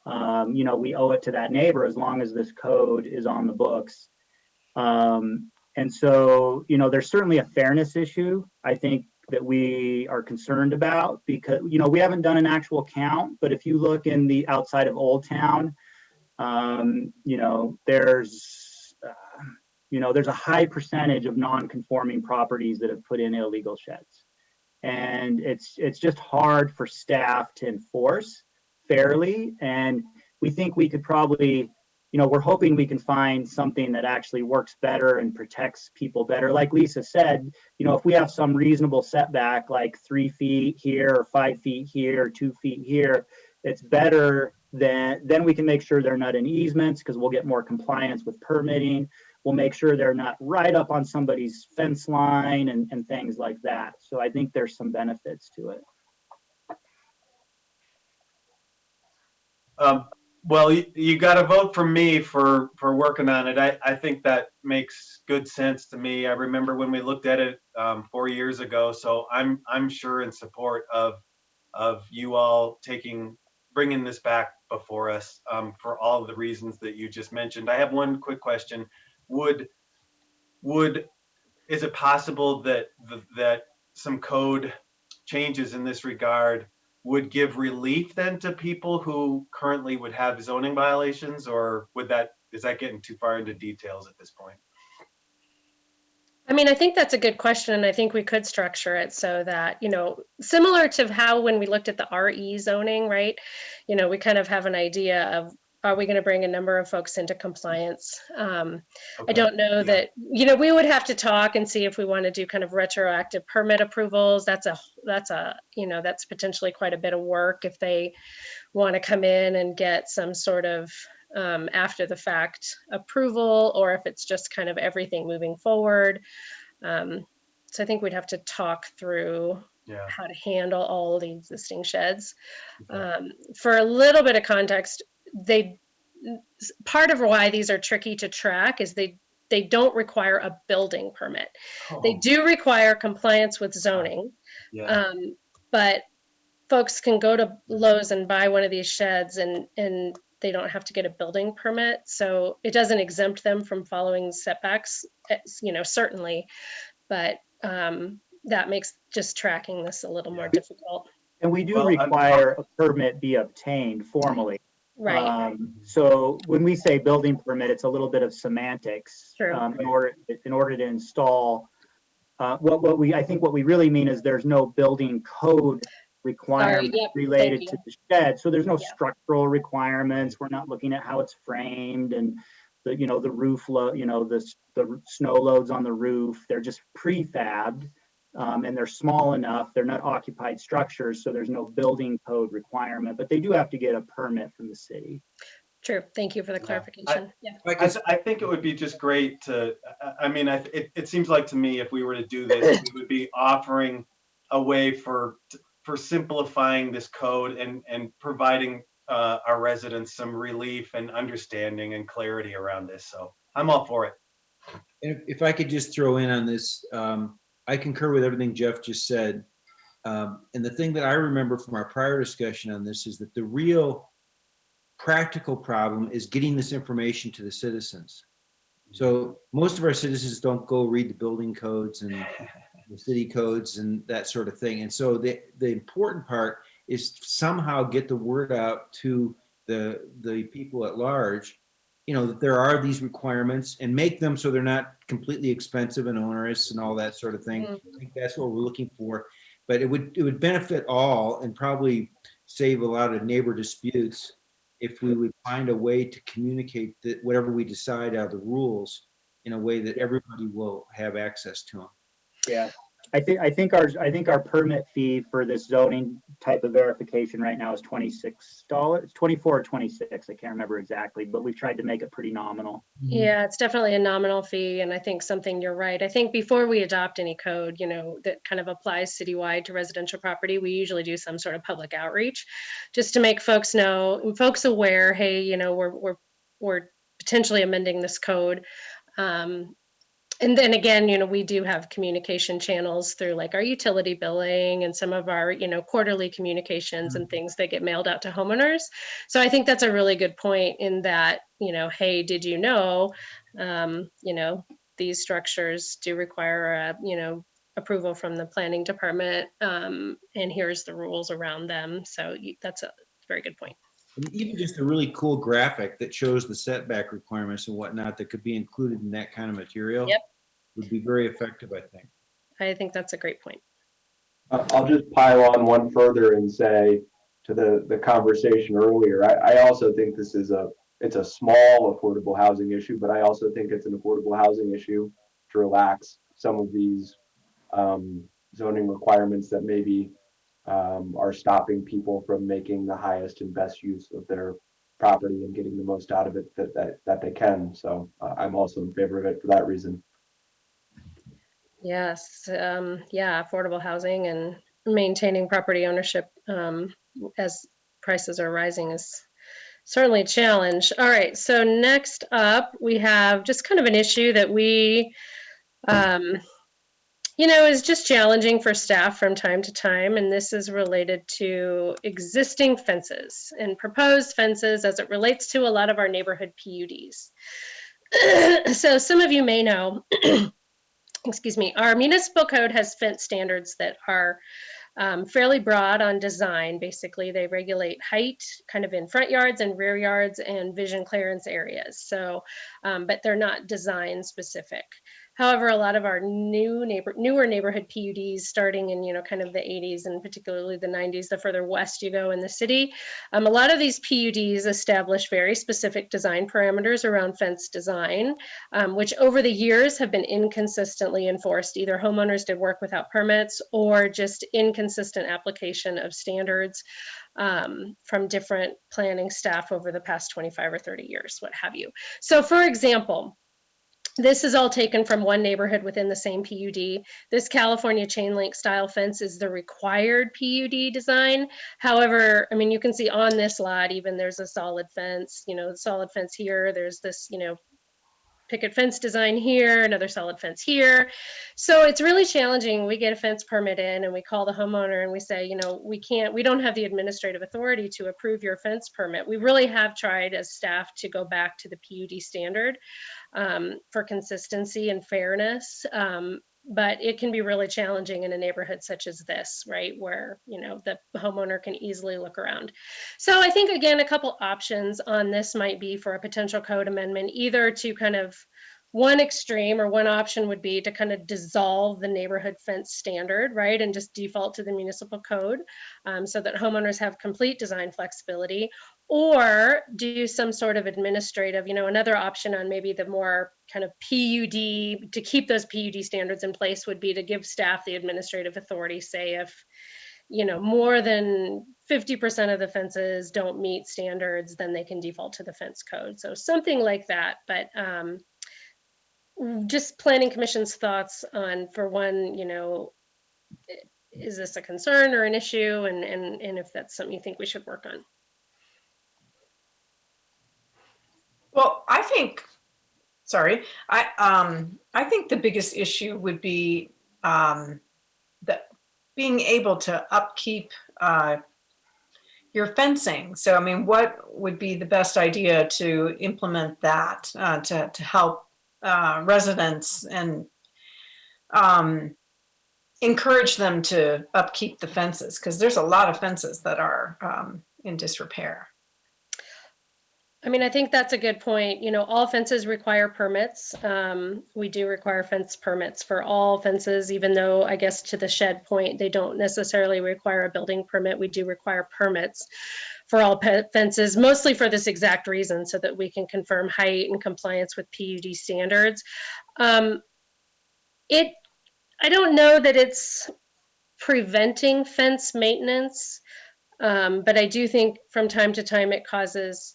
You know, we owe it to that neighbor as long as this code is on the books. And so, you know, there's certainly a fairness issue, I think, that we are concerned about, because, you know, we haven't done an actual count, but if you look in the outside of Old Town, you know, there's a high percentage of non-conforming properties that have put in illegal sheds. And it's just hard for staff to enforce fairly. And we think we could probably, you know, we're hoping we can find something that actually works better and protects people better. Like Lisa said, you know, if we have some reasonable setback, like 3 feet here or 5 feet here, or 2 feet here, it's better then we can make sure they're not in easements, because we'll get more compliance with permitting. We'll make sure they're not right up on somebody's fence line and things like that. So I think there's some benefits to it. Well, you got to vote for me for working on it. I think that makes good sense to me. I remember when we looked at it 4 years ago. So I'm sure in support of you all bringing this back before us for all of the reasons that you just mentioned. I have one quick question. Is it possible that some code changes in this regard would give relief then to people who currently would have zoning violations, or is that getting too far into details at this point? I mean, I think that's a good question, and I think we could structure it so that, you know, similar to how when we looked at the RE zoning, right? You know, we kind of have an idea of, are we going to bring a number of folks into compliance? Okay. I don't know that, you know, we would have to talk and see if we want to do kind of retroactive permit approvals. That's you know, that's potentially quite a bit of work if they want to come in and get some sort of after the fact approval, or if it's just kind of everything moving forward. So I think we'd have to talk through how to handle all the existing sheds. Okay. For a little bit of context, part of why these are tricky to track is they don't require a building permit. They Oh, do require compliance with zoning, yeah. but folks can go to Lowe's and buy one of these sheds and they don't have to get a building permit. So it doesn't exempt them from following setbacks, certainly, but that makes just tracking this a little more difficult. And we do Well, require a permit be obtained formally. Right, So when we say building permit, it's a little bit of semantics. True. In order to install, I think what we really mean is there's no building code requirement yep, related thank to the shed. So there's no Yeah. structural requirements. We're not looking at how it's framed and the roof load, the snow loads on the roof. They're just prefabbed. And they're small enough, they're not occupied structures, so there's no building code requirement, but they do have to get a permit from the city. True. Thank you for the Yeah. clarification. Yeah. I think it would be just great to, it seems like to me, if we were to do this, we would be offering a way for simplifying this code and providing our residents some relief and understanding and clarity around this. So I'm all for it. If I could just throw in on this, I concur with everything Jeff just said. And the thing that I remember from our prior discussion on this is that the real practical problem is getting this information to the citizens. So most of our citizens don't go read the building codes and the city codes and that sort of thing. And so the important part is to somehow get the word out to the people at large, that there are these requirements and make them so they're not completely expensive and onerous and all that sort of thing. I think that's what we're looking for. But it would benefit all and probably save a lot of neighbor disputes if we would find a way to communicate that whatever we decide out of the rules in a way that everybody will have access to them. Yeah, I think our permit fee for this zoning type of verification right now is $26, 24 or 26. I can't remember exactly, but we've tried to make it pretty nominal. Yeah, it's definitely a nominal fee. And I think you're right. I think before we adopt any code, that kind of applies citywide to residential property, we usually do some sort of public outreach just to make folks know, and folks aware, hey, we're potentially amending this code. And then again, we do have communication channels through like our utility billing and some of our, quarterly communications and things that get mailed out to homeowners. So I think that's a really good point in that, hey, did you know, these structures do require, approval from the planning department, and here's the rules around them. So that's a very good point. And even just a really cool graphic that shows the setback requirements and whatnot that could be included in that kind of material. Yep. Would be very effective, I think. I think that's a great point. I'll just pile on one further and say to the conversation earlier, I also think it's a small affordable housing issue, but I also think it's an affordable housing issue to relax some of these zoning requirements that maybe are stopping people from making the highest and best use of their property and getting the most out of it that they can. So I'm also in favor of it for that reason. Yes, affordable housing and maintaining property ownership as prices are rising is certainly a challenge. All right, so next up, we have just kind of an issue that we, is just challenging for staff from time to time, and this is related to existing fences and proposed fences as it relates to a lot of our neighborhood PUDs. So some of you may know, excuse me, our municipal code has fence standards that are fairly broad on design. Basically, they regulate height kind of in front yards and rear yards and vision clearance areas. So, but they're not design specific. However, a lot of our newer neighborhood PUDs starting in, kind of the 80s and particularly the 90s, the further west you go in the city, a lot of these PUDs establish very specific design parameters around fence design, which over the years have been inconsistently enforced. Either homeowners did work without permits or just inconsistent application of standards from different planning staff over the past 25 or 30 years, what have you. So for example, this is all taken from one neighborhood within the same PUD. This California chain link style fence is the required PUD design. However, you can see on this lot, even there's a solid fence, solid fence here. There's this, picket fence design here, another solid fence here. So it's really challenging. We get a fence permit in and we call the homeowner and we say, you know, we don't have the administrative authority to approve your fence permit. We really have tried as staff to go back to the PUD standard for consistency and fairness. But it can be really challenging in a neighborhood such as this, right? Where, you know, the homeowner can easily look around. So I think, again, a couple options on this might be for a potential code amendment, either to kind of one extreme or one option would be to kind of dissolve the neighborhood fence standard, right? And just default to the municipal code so that homeowners have complete design flexibility, or do some sort of administrative, you know, another option on maybe the more kind of PUD, to keep those PUD standards in place would be to give staff the administrative authority, say if, you know, more than 50% of the fences don't meet standards, then they can default to the fence code. So something like that. But just planning commission's thoughts on, for one, you know, is this a concern or an issue, and if that's something you think we should work on. Well, I think the biggest issue would be that being able to upkeep your fencing. So, I mean, what would be the best idea to implement that to help residents and encourage them to upkeep the fences? Because there's a lot of fences that are in disrepair. I mean, I think that's a good point. You know, all fences require permits. We do require fence permits for all fences, even though I guess to the shed point, they don't necessarily require a building permit. We do require permits for all fences, mostly for this exact reason, so that we can confirm height and compliance with PUD standards. I don't know that it's preventing fence maintenance, but I do think from time to time it causes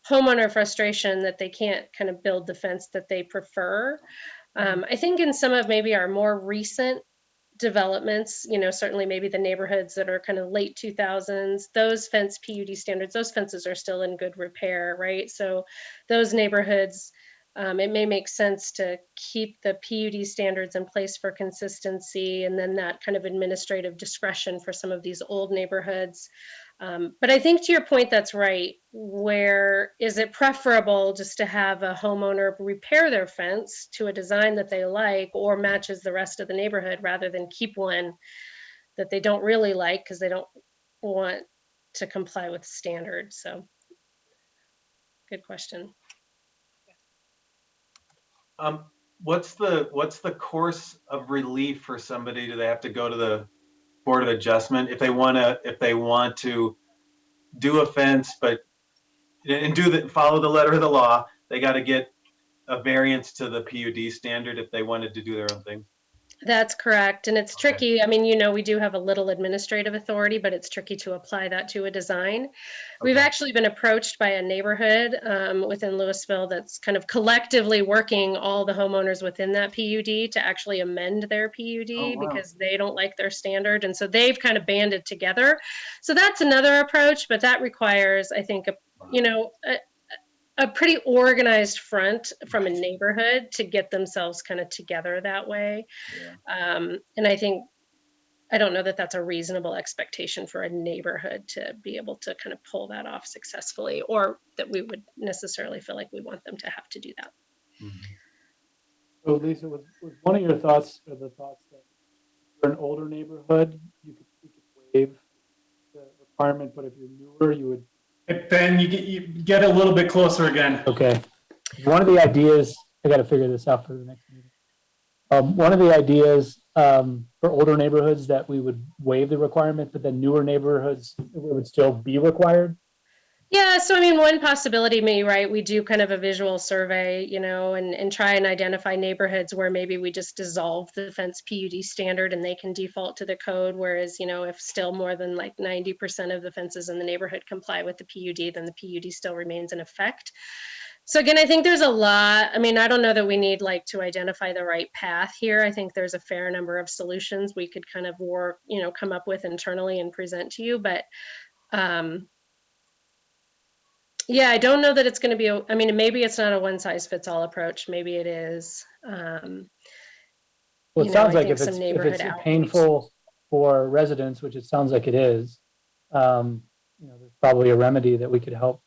homeowner frustration that they can't kind of build the fence that they prefer. I think in some of maybe our more recent developments, you know, certainly maybe the neighborhoods that are kind of late 2000s, those fence PUD standards, those fences are still in good repair, right? So those neighborhoods, it may make sense to keep the PUD standards in place for consistency, and then that kind of administrative discretion for some of these old neighborhoods. But I think to your point, that's right. Where is it preferable just to have a homeowner repair their fence to a design that they like or matches the rest of the neighborhood, rather than keep one that they don't really like because they don't want to comply with standards? So good question. What's the course of relief for somebody? Do they have to go to the Board of Adjustment if they want to do a fence, but follow the letter of the law? They got to get a variance to the PUD standard if they wanted to do their own thing. That's correct. And it's tricky. I mean, you know, we do have a little administrative authority, but it's tricky to apply that to a design. We've actually been approached by a neighborhood within Louisville that's kind of collectively working all the homeowners within that PUD to actually amend their PUD because they don't like their standard. And so they've kind of banded together. So that's another approach, but that requires, I think, a pretty organized front from a neighborhood to get themselves kind of together that way. And I don't know that that's a reasonable expectation for a neighborhood to be able to kind of pull that off successfully, or that we would necessarily feel like we want them to have to do that. So Lisa, was one of your thoughts, or the thoughts that for an older neighborhood, we could waive the requirement, but if you're newer, you would. Ben, you get a little bit closer again. Okay. One of the ideas, I got to figure this out for the next meeting. One of the ideas for older neighborhoods that we would waive the requirement, but then newer neighborhoods, it would still be required. Yeah, so I mean, one possibility may, right, we do kind of a visual survey, you know, and try and identify neighborhoods where maybe we just dissolve the fence PUD standard and they can default to the code. Whereas, you know, if still more than like 90% of the fences in the neighborhood comply with the PUD, then the PUD still remains in effect. So again, I think there's a lot. I mean, I don't know that we need like to identify the right path here. I think there's a fair number of solutions we could kind of work, you know, come up with internally and present to you. But Yeah, I don't know that it's going to be, I mean, maybe it's not a one size fits all approach. Maybe it is. Well, You it know, sounds I like think if some it's neighborhood outreach. painful for residents, which it sounds like it is, there's probably a remedy that we could help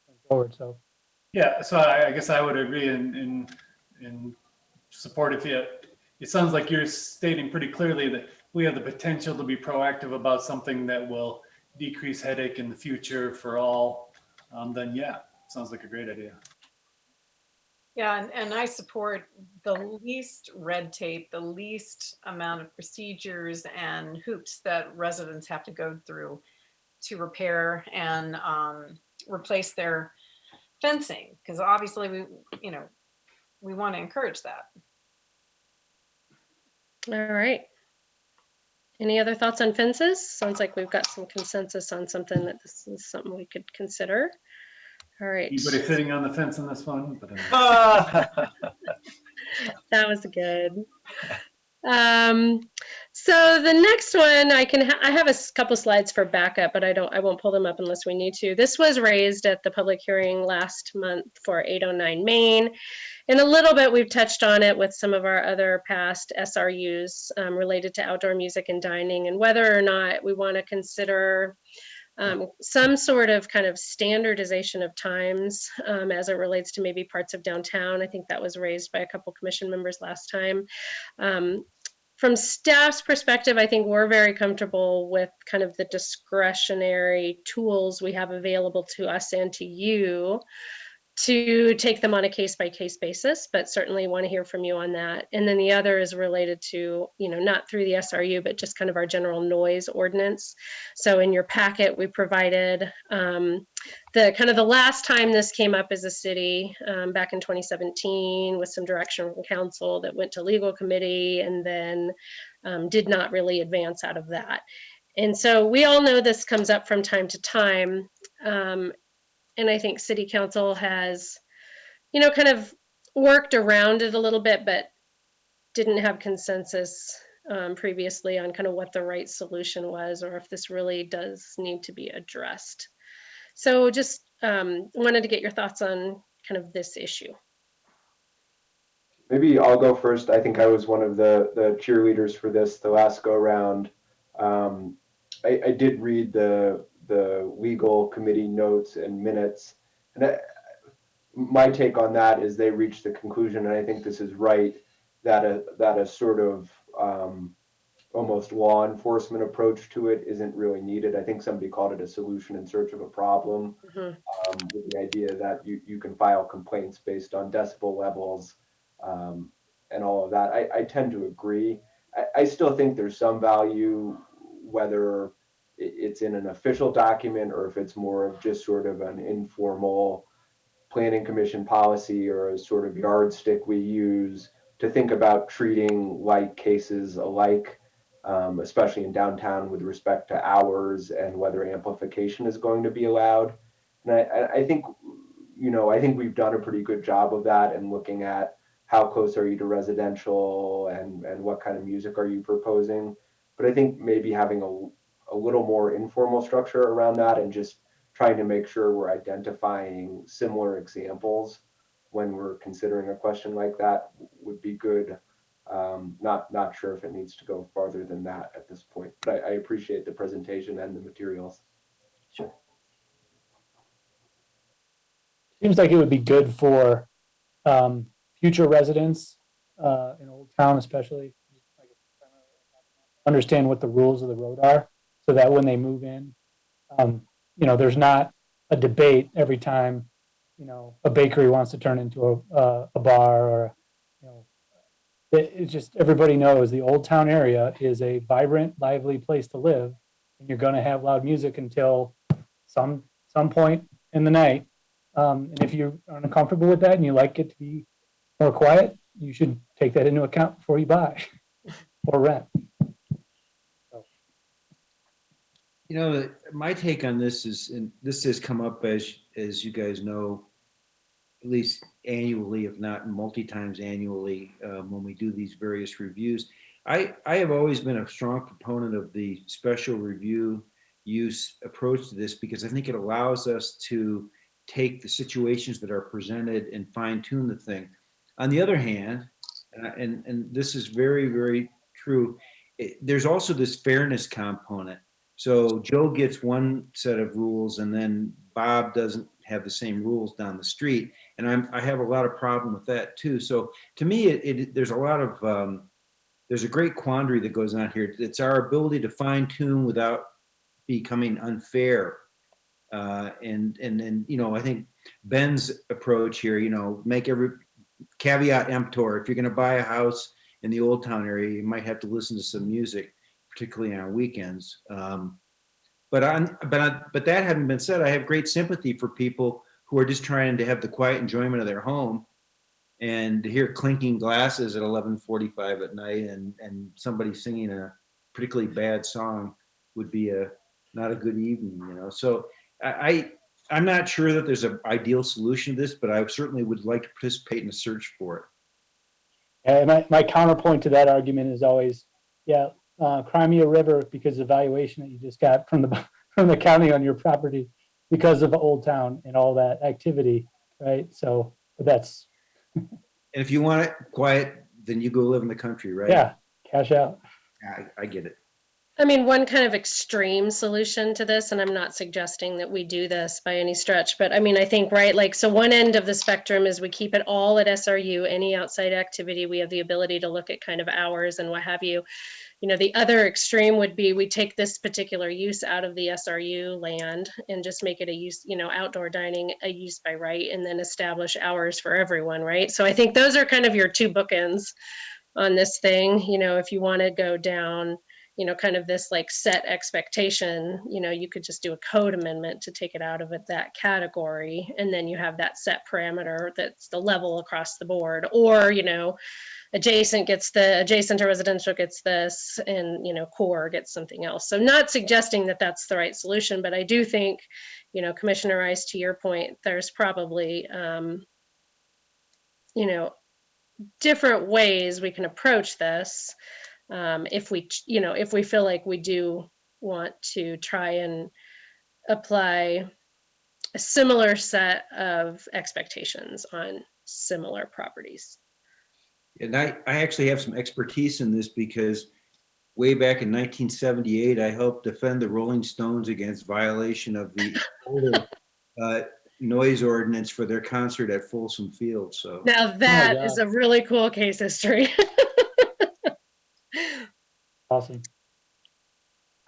going forward. So Yeah, so I guess I would agree in support if it sounds like you're stating pretty clearly that we have the potential to be proactive about something that will decrease headache in the future for all, then yeah, sounds like a great idea. Yeah, and I support the least red tape, the least amount of procedures and hoops that residents have to go through to repair and replace their fencing, because obviously we want to encourage that. All right. Any other thoughts on fences? Sounds like we've got some consensus on something that this is something we could consider. All right. Anybody sitting on the fence in this one? But That was good. So the next one I have a couple slides for backup, but I won't pull them up unless we need to. This was raised at the public hearing last month for 809 Main. In a little bit, we've touched on it with some of our other past SRUs related to outdoor music and dining, and whether or not we want to consider some sort of kind of standardization of times as it relates to maybe parts of downtown. I think that was raised by a couple commission members last time. From staff's perspective, I think we're very comfortable with kind of the discretionary tools we have available to us and to you to take them on a case-by-case basis, but certainly want to hear from you on that. And then the other is related to, not through the SRU, but just kind of our general noise ordinance. So in your packet, we provided the last time this came up as a city back in 2017 with some direction from council that went to legal committee and then did not really advance out of that. And so we all know this comes up from time to time. And I think city council has, kind of worked around it a little bit, but didn't have consensus previously on kind of what the right solution was, or if this really does need to be addressed. So just wanted to get your thoughts on kind of this issue. Maybe I'll go first. I think I was one of the cheerleaders for this the last go round. I did read the legal committee notes and minutes, and my take on that is they reached the conclusion, and I think this is right, that a sort of almost law enforcement approach to it isn't really needed. I think somebody called it a solution in search of a problem, with the idea that you can file complaints based on decibel levels and all of that. I tend to agree. I still think there's some value, whether it's in an official document or if it's more of just sort of an informal planning commission policy or a sort of yardstick we use to think about treating like cases alike, especially in downtown with respect to hours and whether amplification is going to be allowed. And I think, I think we've done a pretty good job of that and looking at how close are you to residential and what kind of music are you proposing. But I think maybe having a little more informal structure around that and just trying to make sure we're identifying similar examples when we're considering a question like that would be good. Not sure if it needs to go farther than that at this point, but I appreciate the presentation and the materials. sure. Seems like it would be good for future residents in Old Town, especially, understand what the rules of the road are, so that when they move in, there's not a debate every time, a bakery wants to turn into a bar, or, it's just, everybody knows the Old Town area is a vibrant, lively place to live, and you're going to have loud music until some point in the night. And if you're uncomfortable with that and you like it to be more quiet, you should take that into account before you buy or rent. My take on this is, and this has come up as you guys know, at least annually, if not multi-times annually, when we do these various reviews. I have always been a strong proponent of the special review use approach to this, because I think it allows us to take the situations that are presented and fine tune the thing. On the other hand, and this is very, very true, there's also this fairness component. So Joe gets one set of rules and then Bob doesn't have the same rules down the street. And I have a lot of problem with that too. So to me, there's a lot of, there's a great quandary that goes on here. It's our ability to fine tune without becoming unfair. And I think Ben's approach here, make every caveat emptor. If you're going to buy a house in the Old Town area, you might have to listen to some music, particularly on weekends. But that having been said, I have great sympathy for people who are just trying to have the quiet enjoyment of their home, and to hear clinking glasses at 11:45 at night and somebody singing a particularly bad song would be not a good evening, So I'm not sure that there's an ideal solution to this, but I certainly would like to participate in a search for it. And my counterpoint to that argument is always, cry me a river because the valuation that you just got from the county on your property because of Old Town and all that activity, right? So, but that's. And if you want it quiet, then you go live in the country, right? Yeah, cash out. I get it. I mean, one kind of extreme solution to this, and I'm not suggesting that we do this by any stretch, but I mean, I think, right, like, so one end of the spectrum is we keep it all at SRU, any outside activity, we have the ability to look at kind of hours and what have you. The other extreme would be we take this particular use out of the SRU land and just make it a use, outdoor dining, a use by right, and then establish hours for everyone, right? So I think those are kind of your two bookends on this thing. If you want to go down, kind of this like set expectation, you could just do a code amendment to take it out of that category. And then you have that set parameter that's the level across the board, or, adjacent to residential gets this, and, core gets something else. So not suggesting that that's the right solution, but I do think, Commissioner Rice, to your point, there's probably, different ways we can approach this. If we feel like we do want to try and apply a similar set of expectations on similar properties. And I actually have some expertise in this because way back in 1978, I helped defend the Rolling Stones against violation of the older noise ordinance for their concert at Folsom Field. So now that is a really cool case history. Awesome.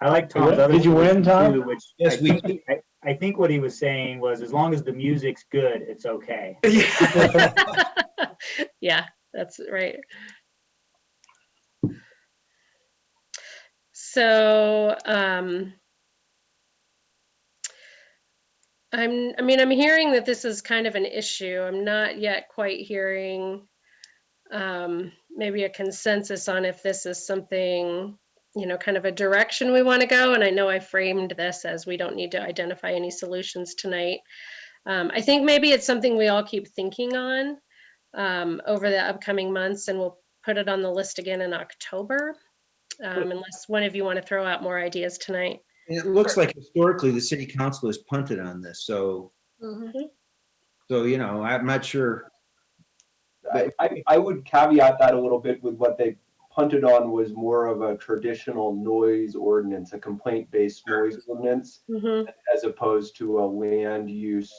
I like Tom's other. Did you win, Tom? too, which Yes, I think what he was saying was, as long as the music's good, it's okay. Yeah, that's right. So, I'm hearing that this is kind of an issue. I'm not yet quite hearing maybe a consensus on if this is something, kind of a direction we want to go. And I know I framed this as we don't need to identify any solutions tonight. I think maybe it's something we all keep thinking on over the upcoming months, and we'll put it on the list again in October, unless one of you want to throw out more ideas tonight. it looks like historically the city council has punted on this. So, I'm not sure. I would caveat that a little bit with what they punted on was more of a traditional noise ordinance, a complaint-based noise ordinance, as opposed to a land use.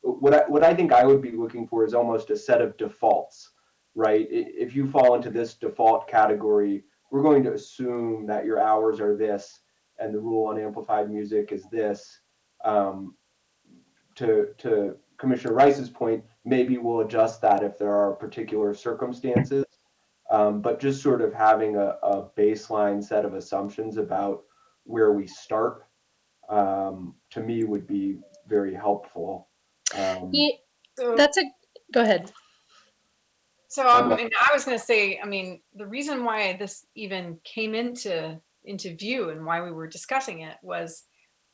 What I think I would be looking for is almost a set of defaults, right? If you fall into this default category, we're going to assume that your hours are this, and the rule on amplified music is this. To Commissioner Rice's point, maybe we'll adjust that if there are particular circumstances, but just sort of having a baseline set of assumptions about where we start, to me would be very helpful. Go ahead. So I was going to say, the reason why this even came into view and why we were discussing it was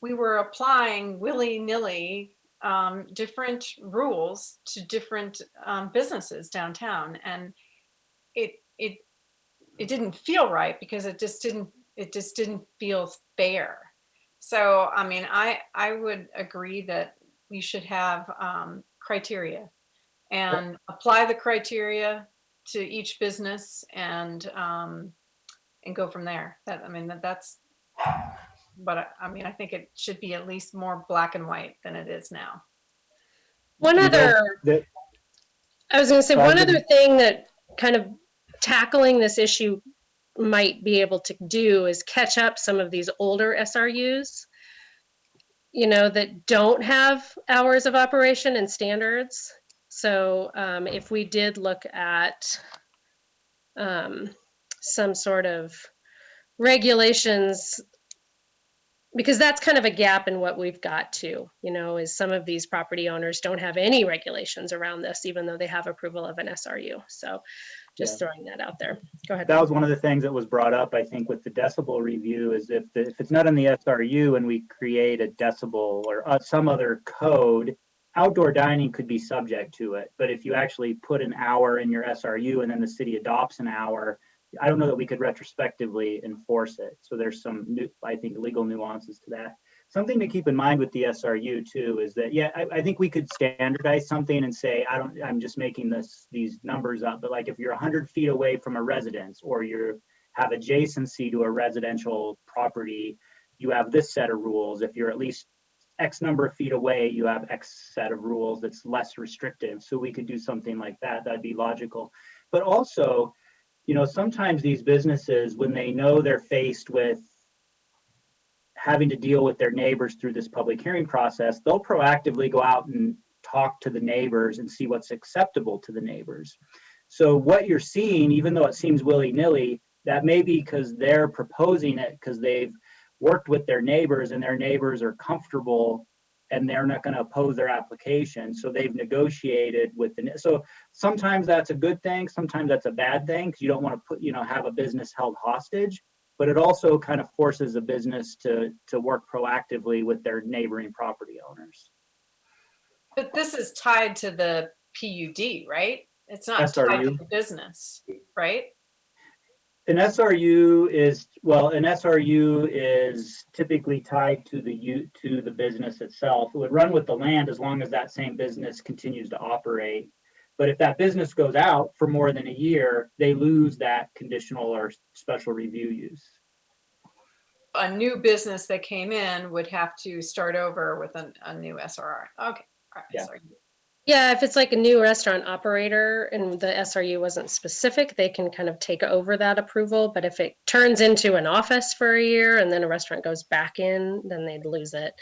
we were applying willy-nilly different rules to different businesses downtown, and it didn't feel right because it just didn't feel fair. So, I mean, I would agree that we should have criteria and apply the criteria to each business and go from there. That, I mean, that's, but I mean, I think it should be at least more black and white than it is now. One You know, other, that- I was going to say, Sorry, one go other ahead. thing that kind of tackling this issue might be able to do is catch up some of these older SRUs, you know, that don't have hours of operation and standards. So if we did look at some sort of regulations, because that's kind of a gap in what we've got too, you know, is some of these property owners don't have any regulations around this, even though they have approval of an SRU. So just throwing that out there. Go ahead. That Bob. was one of the things that was brought up, I think, with the decibel review is if it's not in the SRU and we create a decibel or some other code, outdoor dining could be subject to it. But if you actually put an hour in your SRU and then the city adopts an hour, I don't know that we could retrospectively enforce it. So there's some new, I think, legal nuances to that. Something to keep in mind with the SRU too is that, yeah, I think we could standardize something and say, I'm just making these numbers up, but like if you're 100 feet away from a residence or you have adjacency to a residential property, you have this set of rules. If you're at least X number of feet away, you have X set of rules that's less restrictive. So we could do something like that. That'd be logical. But also, you know, sometimes these businesses, when they know they're faced with having to deal with their neighbors through this public hearing process, they'll proactively go out and talk to the neighbors and see what's acceptable to the neighbors. So what you're seeing, even though it seems willy-nilly, that may be because they're proposing it because they've worked with their neighbors and their neighbors are comfortable and they're not going to oppose their application. So they've negotiated with so sometimes that's a good thing. Sometimes that's a bad thing because you don't want to have a business held hostage, but it also kind of forces a business to work proactively with their neighboring property owners. But this is tied to the PUD, right? It's not tied to SRU. the business, right? An SRU is typically tied to the business itself. It would run with the land as long as that same business continues to operate. But if that business goes out for more than a year, they lose that conditional or special review use. A new business that came in would have to start over with a new SRR. Okay, all right, Yeah. sorry. Yeah, if it's like a new restaurant operator and the SRU wasn't specific, they can kind of take over that approval. But if it turns into an office for a year and then a restaurant goes back in, then they'd lose it.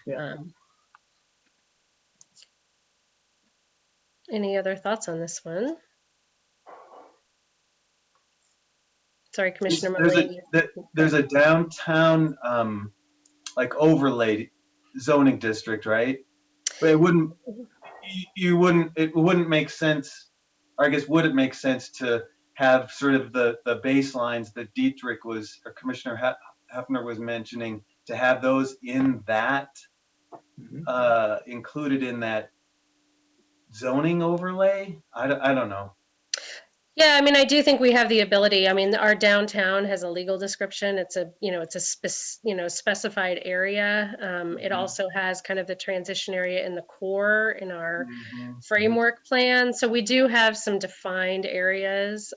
Yeah. Any other thoughts on this one? Sorry, Commissioner Mullaney. There's a downtown like overlay zoning district, right? But it wouldn't make sense, or I guess would it make sense to have sort of the baselines that Dietrich was, or Commissioner Hefner was mentioning, to have those in that included in that zoning overlay? I don't know. Yeah, I mean, I do think we have the ability. I mean, our downtown has a legal description. It's a, specified area. It also has kind of the transition area in the core in our framework plan. So we do have some defined areas.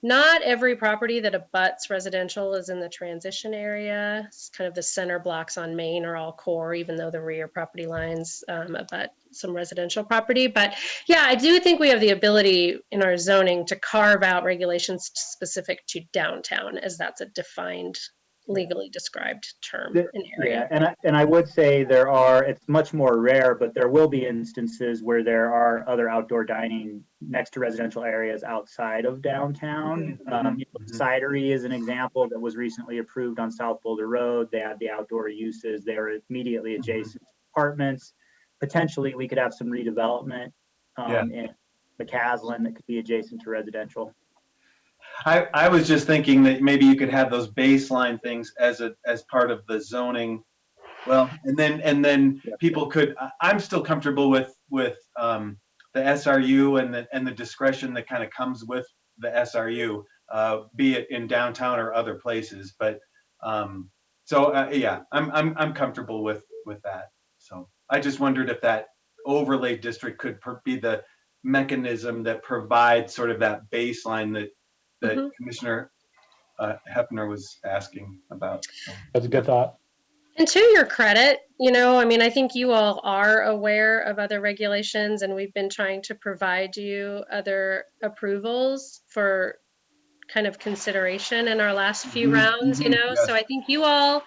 Not every property that abuts residential is in the transition area. It's kind of the center blocks on Main are all core, even though the rear property lines abut some residential property. But yeah, I do think we have the ability in our zoning to carve out regulations specific to downtown, as that's a defined, legally described term in area. Yeah, and I would say it's much more rare, but there will be instances where there are other outdoor dining next to residential areas outside of downtown. Cidery is an example that was recently approved on South Boulder Road. They had the outdoor uses. They are immediately adjacent to apartments. Potentially, we could have some redevelopment in McCaslin that could be adjacent to residential. I was just thinking that maybe you could have those baseline things as part of the zoning. Well, and then people could. I'm still comfortable with the SRU and the discretion that kind of comes with the SRU, be it in downtown or other places. But So yeah, I'm comfortable with that. So I just wondered if that overlay district could be the mechanism that provides sort of that baseline that Mhm. Commissioner Hefner was asking about. So, That's a good thought. And to your credit, I mean, I think you all are aware of other regulations, and we've been trying to provide you other approvals for kind of consideration in our last few rounds, yes, So I think you all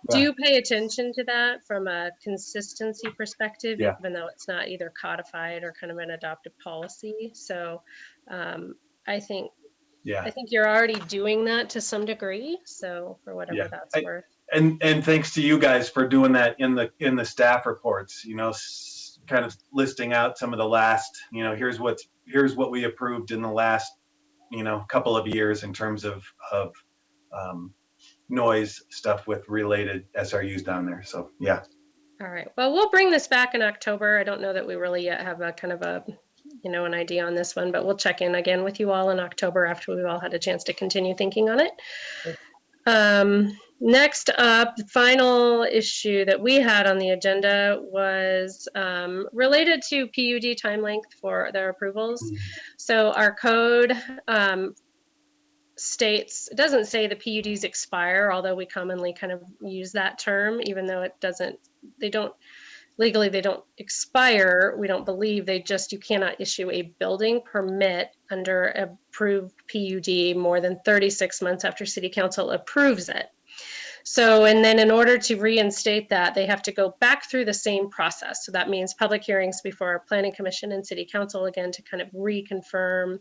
yeah, do pay attention to that from a consistency perspective, yeah, even though it's not either codified or kind of an adopted policy. So um, I think yeah, you're already doing that to some degree. So for yeah. whatever that's worth. And thanks to you guys for doing that in the staff reports. Kind of listing out some of the last. Here's what we approved in the last couple of years in terms of um, noise stuff with related SRUs down there. So yeah. All right. Well, we'll bring this back in October. I don't know that we really yet have a kind of a, an idea on this one, but we'll check in again with you all in October after we've all had a chance to continue thinking on it. Next up, the final issue that we had on the agenda was related to PUD time length for their approvals. So our code states, it doesn't say the PUDs expire, although we commonly kind of use that term, even though it doesn't, they don't expire. We don't believe you cannot issue a building permit under approved PUD more than 36 months after city council approves it. So, and then in order to reinstate that, they have to go back through the same process. So that means public hearings before planning commission and city council, again, to kind of reconfirm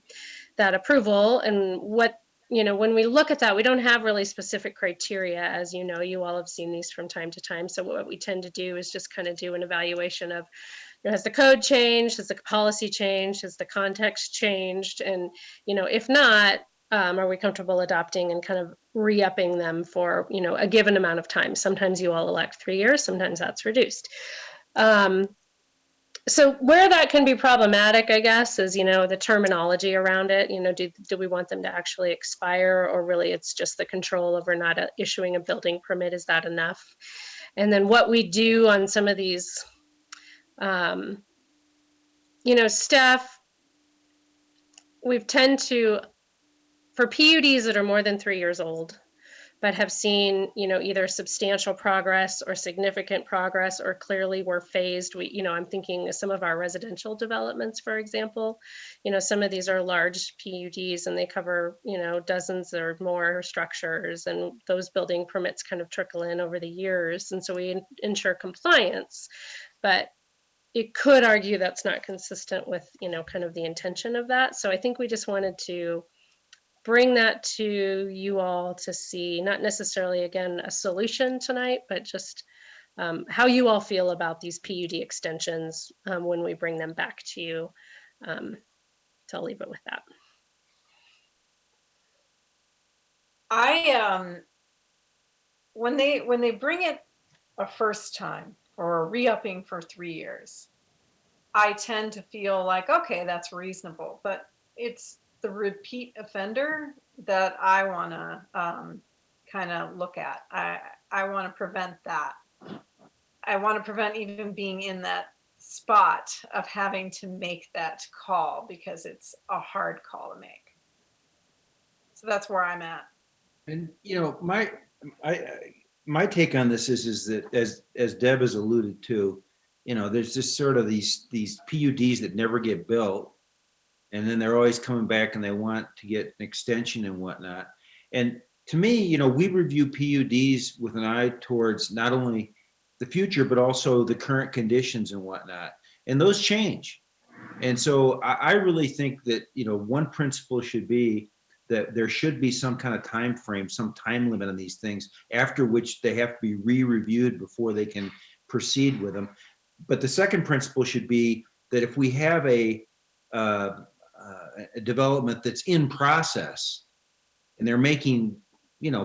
that approval. And when we look at that, we don't have really specific criteria. As you know, you all have seen these from time to time. So what we tend to do is just kind of do an evaluation of, has the code changed? Has the policy changed? Has the context changed? And, if not, are we comfortable adopting and kind of re-upping them for, a given amount of time? Sometimes you all elect 3 years, sometimes that's reduced. So where that can be problematic, I guess, is, the terminology around it. Do we want them to actually expire, or really it's just the control over not issuing a building permit? Is that enough? And then what we do on some of these, staff, we've tend to, for PUDs that are more than 3 years old, but have seen, either substantial progress or significant progress, or clearly were phased. I'm thinking of some of our residential developments, for example. Some of these are large PUDs and they cover, dozens or more structures, and those building permits kind of trickle in over the years. And so we ensure compliance, but it could argue that's not consistent with, kind of the intention of that. So I think we just wanted to bring that to you all to see, not necessarily, again, a solution tonight, but just how you all feel about these PUD extensions when we bring them back to you. So I'll leave it with that. When they bring it a first time or re-upping for 3 years, I tend to feel like, okay, that's reasonable, but it's the repeat offender that I want to kind of look at. I want to prevent that. I want to prevent even being in that spot of having to make that call, because it's a hard call to make. So that's where I'm at. And my take on this is that as Deb has alluded to, there's just sort of these PUDs that never get built, and then they're always coming back and they want to get an extension and whatnot. And to me, we review PUDs with an eye towards not only the future, but also the current conditions and whatnot. And those change. And so I really think that, one principle should be that there should be some kind of time frame, some time limit on these things, after which they have to be re-reviewed before they can proceed with them. But the second principle should be that if we have a development that's in process and they're making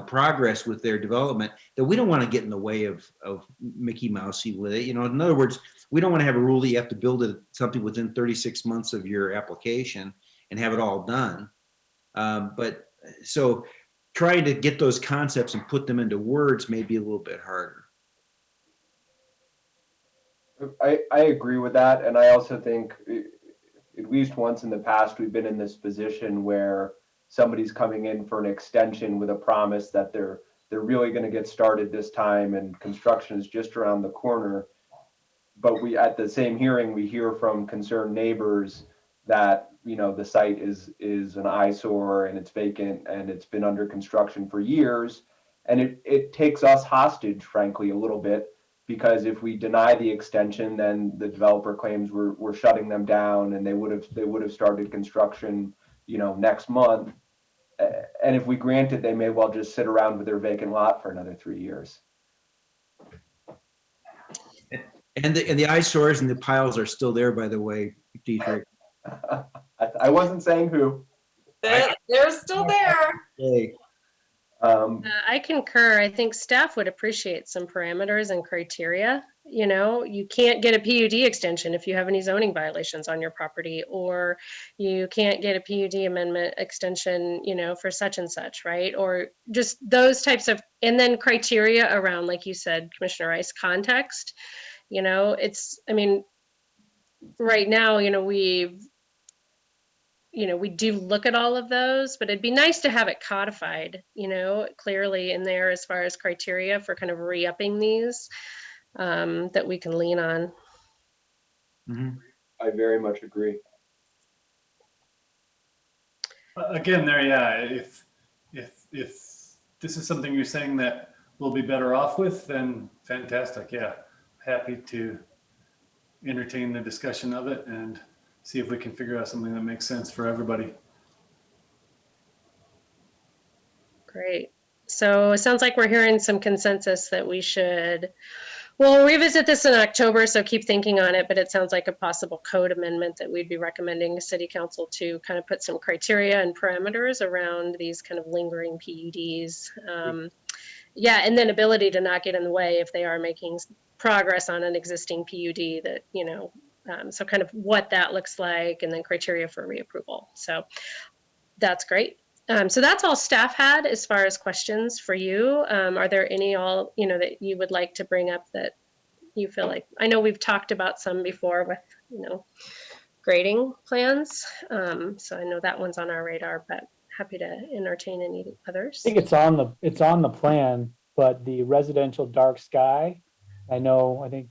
progress with their development, that we don't want to get in the way of Mickey Mousey with it. In other words, we don't want to have a rule that you have to build something within 36 months of your application and have it all done. But so trying to get those concepts and put them into words may be a little bit harder. I agree with that. And I also think at least once in the past, we've been in this position where somebody's coming in for an extension with a promise that they're really going to get started this time and construction is just around the corner. But we, at the same hearing, we hear from concerned neighbors that, you know, the site is an eyesore and it's vacant and it's been under construction for years. And it takes us hostage, frankly, a little bit, because if we deny the extension, then the developer claims we're shutting them down and they would have started construction, you know, next month. And if we grant it, they may well just sit around with their vacant lot for another 3 years. And the eyesores and the piles are still there, by the way, Dietrich. I wasn't saying who. They're still there. Hey, I concur. I think staff would appreciate some parameters and criteria. You know, you can't get a PUD extension if you have any zoning violations on your property, or you can't get a PUD amendment extension, you know, for such and such, right? Or just those types of, and then criteria around, like you said, Commissioner Rice, context. You know, it's, I mean, right now, you know, we do look at all of those, but it'd be nice to have it codified, you know, clearly in there as far as criteria for kind of re-upping these that we can lean on. I very much agree. Again, there, yeah, if this is something you're saying that we'll be better off with, then fantastic. Yeah, happy to entertain the discussion of it and see if we can figure out something that makes sense for everybody. Great. So it sounds like we're hearing some consensus that we should, we'll revisit this in October, so keep thinking on it, but it sounds like a possible code amendment that we'd be recommending to City Council to kind of put some criteria and parameters around these kind of lingering PUDs. Yeah, and then ability to not get in the way if they are making progress on an existing PUD that, you know, so kind of what that looks like, and then criteria for reapproval. So that's great. So that's all staff had as far as questions for you. Are there any all, you know, that you would like to bring up that you feel like, I know we've talked about some before with, you know, grading plans. So I know that one's on our radar, but happy to entertain any others. I think it's on the plan, but the residential dark sky, I think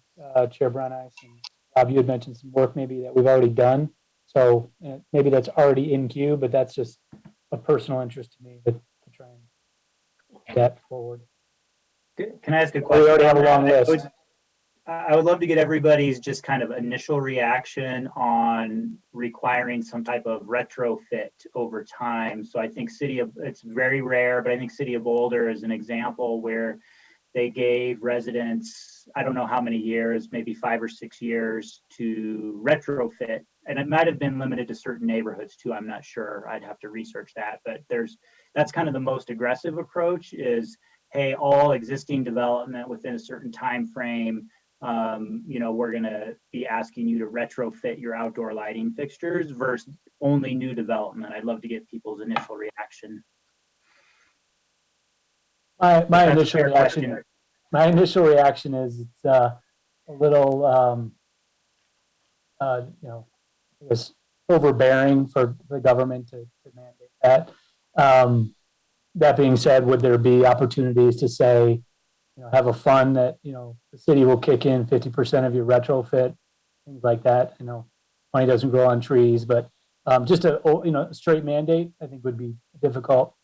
Chair Brown Eyes and Rob, you had mentioned some work maybe that we've already done. So maybe that's already in queue, but that's just a personal interest to me to try and get that forward. Can I ask a question? We already have a long list. I would love to get everybody's just kind of initial reaction on requiring some type of retrofit over time. So I think it's very rare, but I think City of Boulder is an example where they gave residents, I don't know how many years, maybe 5 or 6 years to retrofit. And it might have been limited to certain neighborhoods too. I'm not sure. I'd have to research that. But that's kind of the most aggressive approach is, hey, all existing development within a certain time frame, you know, we're going to be asking you to retrofit your outdoor lighting fixtures versus only new development. I'd love to get people's initial reaction. My initial reaction is it's a little, you know, I guess overbearing for the government to mandate that. That being said, would there be opportunities to say, you know, have a fund that, you know, the city will kick in 50% of your retrofit, things like that. You know, money doesn't grow on trees, but just a, you know, straight mandate, I think would be difficult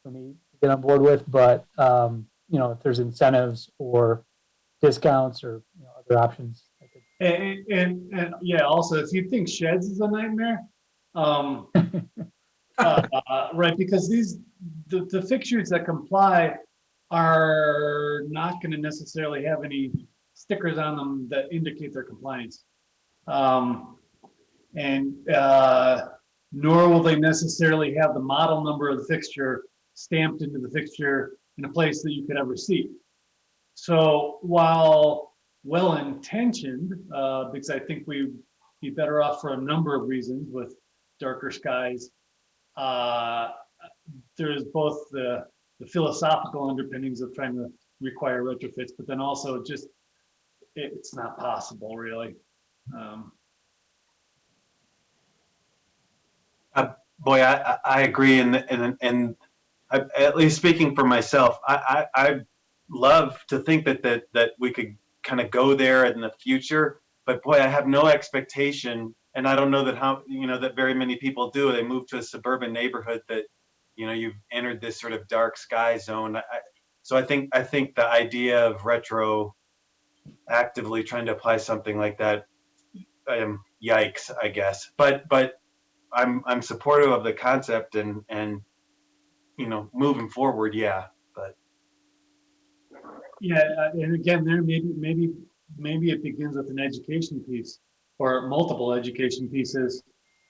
for me to get on board with. But, you know, if there's incentives or discounts or, you know, other options. And yeah, also, if you think sheds is a nightmare, right, because the fixtures that comply are not going to necessarily have any stickers on them that indicate their compliance. And nor will they necessarily have the model number of the fixture stamped into the fixture in a place that you could ever see. So while well-intentioned, because I think we'd be better off for a number of reasons with darker skies, there's both the the philosophical underpinnings of trying to require retrofits, but then also just it's not possible really. Boy, I agree, and at least speaking for myself, I love to think that we could kind of go there in the future. But boy, I have no expectation, and I don't know that that very many people do. They move to a suburban neighborhood that you've entered this sort of dark sky zone. So I think the idea of retro actively trying to apply something like that, yikes, I guess. But I'm supportive of the concept and moving forward, yeah. But Yeah, and again, there maybe it begins with an education piece or multiple education pieces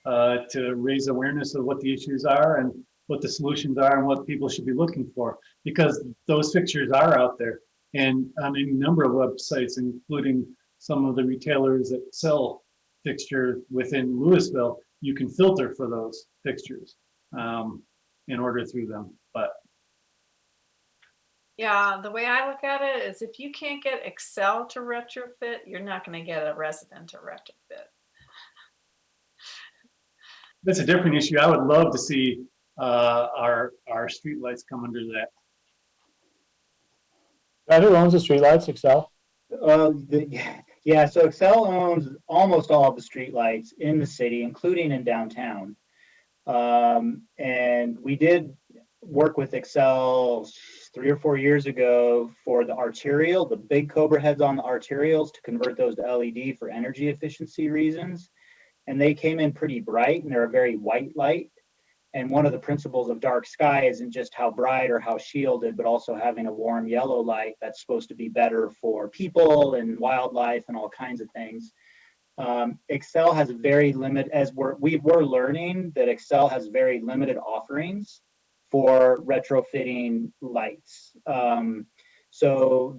to raise awareness of what the issues are and what the solutions are and what people should be looking for, because those fixtures are out there and on any number of websites, including some of the retailers that sell fixtures within Louisville. You can filter for those fixtures and order through them, but Yeah, the way I look at it is if you can't get Excel to retrofit, you're not going to get a resident to retrofit. that's a different issue. I would love to see our streetlights come under that. Who owns the streetlights, Excel? Yeah, so Excel owns almost all of the streetlights in the city, including in downtown. And we did work with Excel 3 or 4 years ago for the arterial, the big Cobra heads on the arterials, to convert those to LED for energy efficiency reasons. And they came in pretty bright, and they're a very white light. And one of the principles of dark sky isn't just how bright or how shielded, but also having a warm yellow light that's supposed to be better for people and wildlife and all kinds of things. Excel has very limited, as we're learning that Excel has very limited offerings for retrofitting lights. So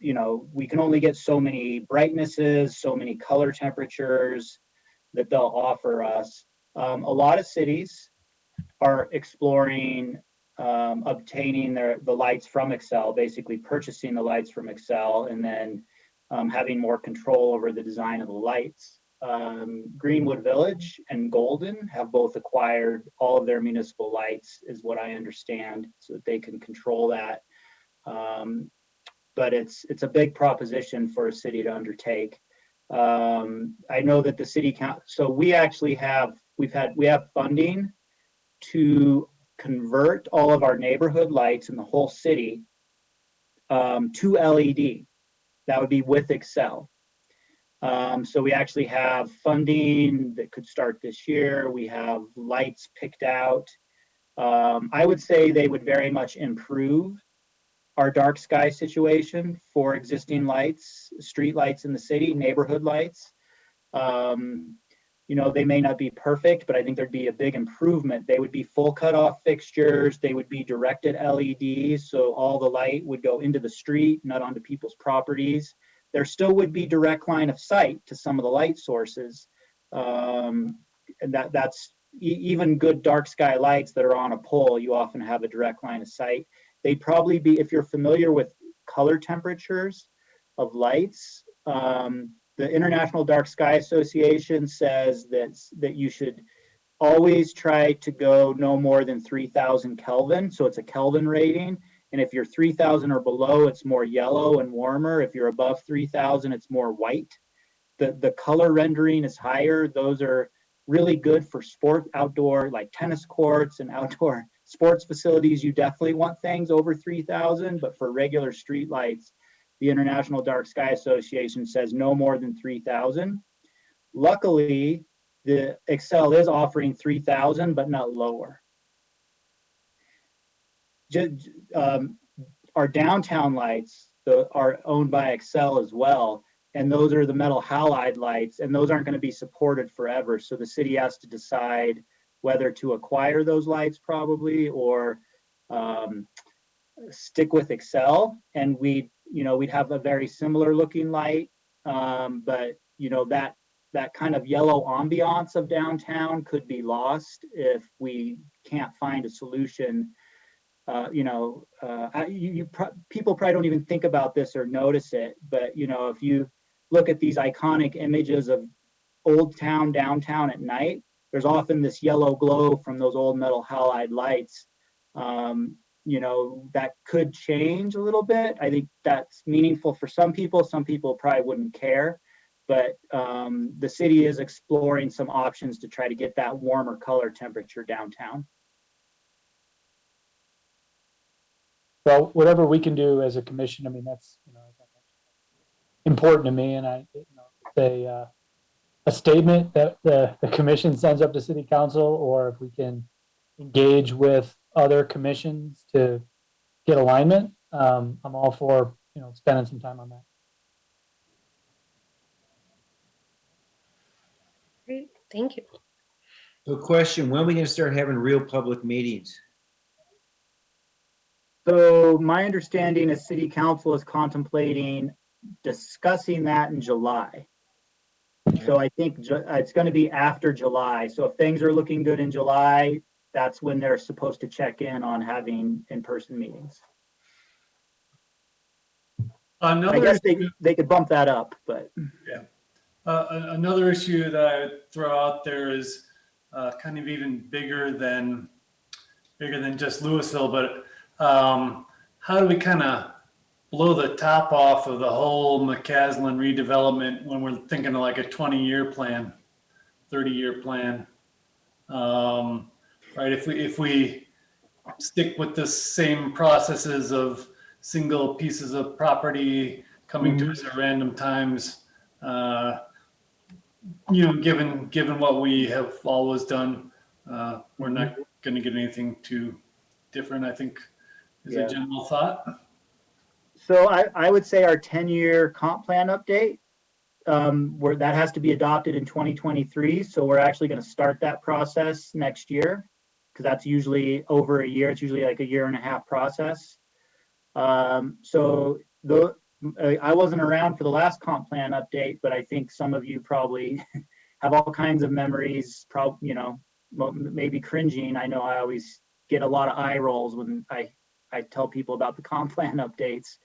we can only get so many brightnesses, so many color temperatures that they'll offer us. A lot of cities are exploring obtaining the lights from Excel, basically purchasing the lights from Excel, and then having more control over the design of the lights. Greenwood Village and Golden have both acquired all of their municipal lights, is what I understand, so that they can control that. But it's a big proposition for a city to undertake. I know that the city council, so we actually have funding to convert all of our neighborhood lights in the whole city to LED. That would be with Excel. So we actually have funding that could start this year. We have lights picked out. I would say they would very much improve our dark sky situation for existing lights, street lights in the city, neighborhood lights. They may not be perfect, but I think there'd be a big improvement. They would be full cutoff fixtures. They would be directed LEDs, so all the light would go into the street, not onto people's properties. There still would be direct line of sight to some of the light sources. And that's even good dark sky lights that are on a pole, you often have a direct line of sight. They'd probably be, if you're familiar with color temperatures of lights, the International Dark Sky Association says that you should always try to go no more than 3,000 Kelvin. So it's a Kelvin rating. And if you're 3,000 or below, it's more yellow and warmer. If you're above 3,000, it's more white. The color rendering is higher. Those are really good for outdoor, like tennis courts and outdoor sports facilities. You definitely want things over 3,000, but for regular street lights, the International Dark Sky Association says no more than 3,000. Luckily, the Excel is offering 3,000, but not lower. Our downtown lights are owned by Excel as well, and those are the metal halide lights, and those aren't going to be supported forever. So the city has to decide whether to acquire those lights probably, or stick with Excel, and we'd have a very similar looking light, but that kind of yellow ambiance of downtown could be lost if we can't find a solution people probably don't even think about this or notice it, but if you look at these iconic images of Old Town downtown at night, there's often this yellow glow from those old metal halide lights. That could change a little bit. I think that's meaningful for some people. Some people probably wouldn't care, but the city is exploring some options to try to get that warmer color temperature downtown. Well, whatever we can do as a commission, I mean, that's, as I mentioned, important to me. And it's a statement that the commission sends up to city council, or if we can engage with other commissions to get alignment, I'm all for, spending some time on that. Great, thank you. So question, when are we going to start having real public meetings? So my understanding is city council is contemplating discussing that in July. So I think it's going to be after July. So if things are looking good in July, that's when they're supposed to check in on having in-person meetings. I guess they could bump that up, but. Yeah. Another issue that I would throw out there is kind of even bigger than just Louisville, but how do we kind of blow the top off of the whole McCaslin redevelopment when we're thinking of like a 20-year plan, 30-year plan? Right, if we stick with the same processes of single pieces of property coming to us at random times, given what we have always done, we're not going to get anything too different, I think, is a general thought. So I would say our 10-year comp plan update, where that has to be adopted in 2023. So we're actually going to start that process next year, because that's usually over a year. It's usually like a 1.5 year process. I wasn't around for the last comp plan update, but I think some of you probably have all kinds of memories, maybe cringing. I know I always get a lot of eye rolls when I tell people about the comp plan updates.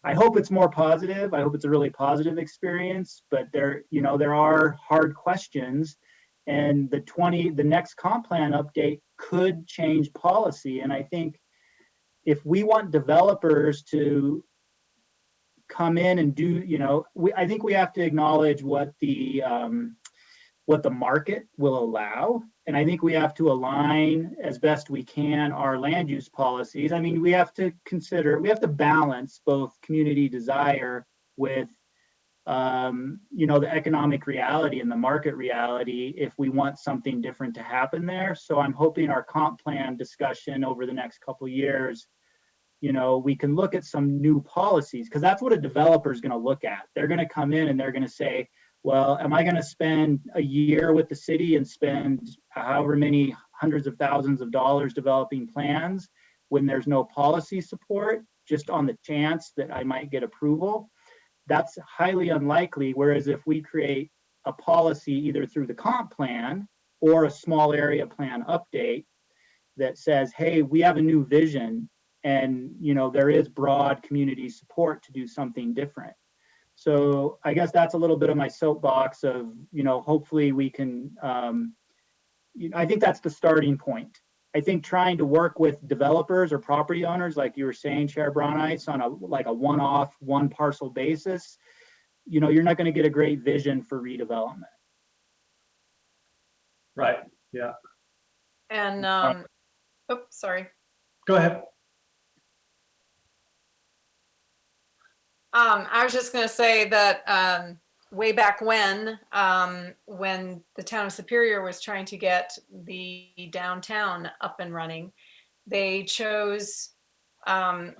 I hope it's more positive. I hope it's a really positive experience, but there are hard questions, and the next comp plan update could change policy. And I think if we want developers to come in and do, I think we have to acknowledge what the market will allow. And I think we have to align as best we can our land use policies. I mean, we have to balance both community desire with, the economic reality and the market reality if we want something different to happen there. So I'm hoping our comp plan discussion over the next couple of years, we can look at some new policies, because that's what a developer is going to look at. They're going to come in and they're going to say, well, am I going to spend a year with the city and spend however many hundreds of thousands of dollars developing plans when there's no policy support, just on the chance that I might get approval? That's highly unlikely. Whereas if we create a policy either through the comp plan or a small area plan update that says, hey, we have a new vision, and there is broad community support to do something different. So I guess that's a little bit of my soapbox of, hopefully we can, I think that's the starting point. I think trying to work with developers or property owners, like you were saying, Chair Brownice, on a one-off, one parcel basis, you're not going to get a great vision for redevelopment. Right, yeah. And, sorry. Go ahead. I was just going to say that way back when the town of Superior was trying to get the downtown up and running, they chose an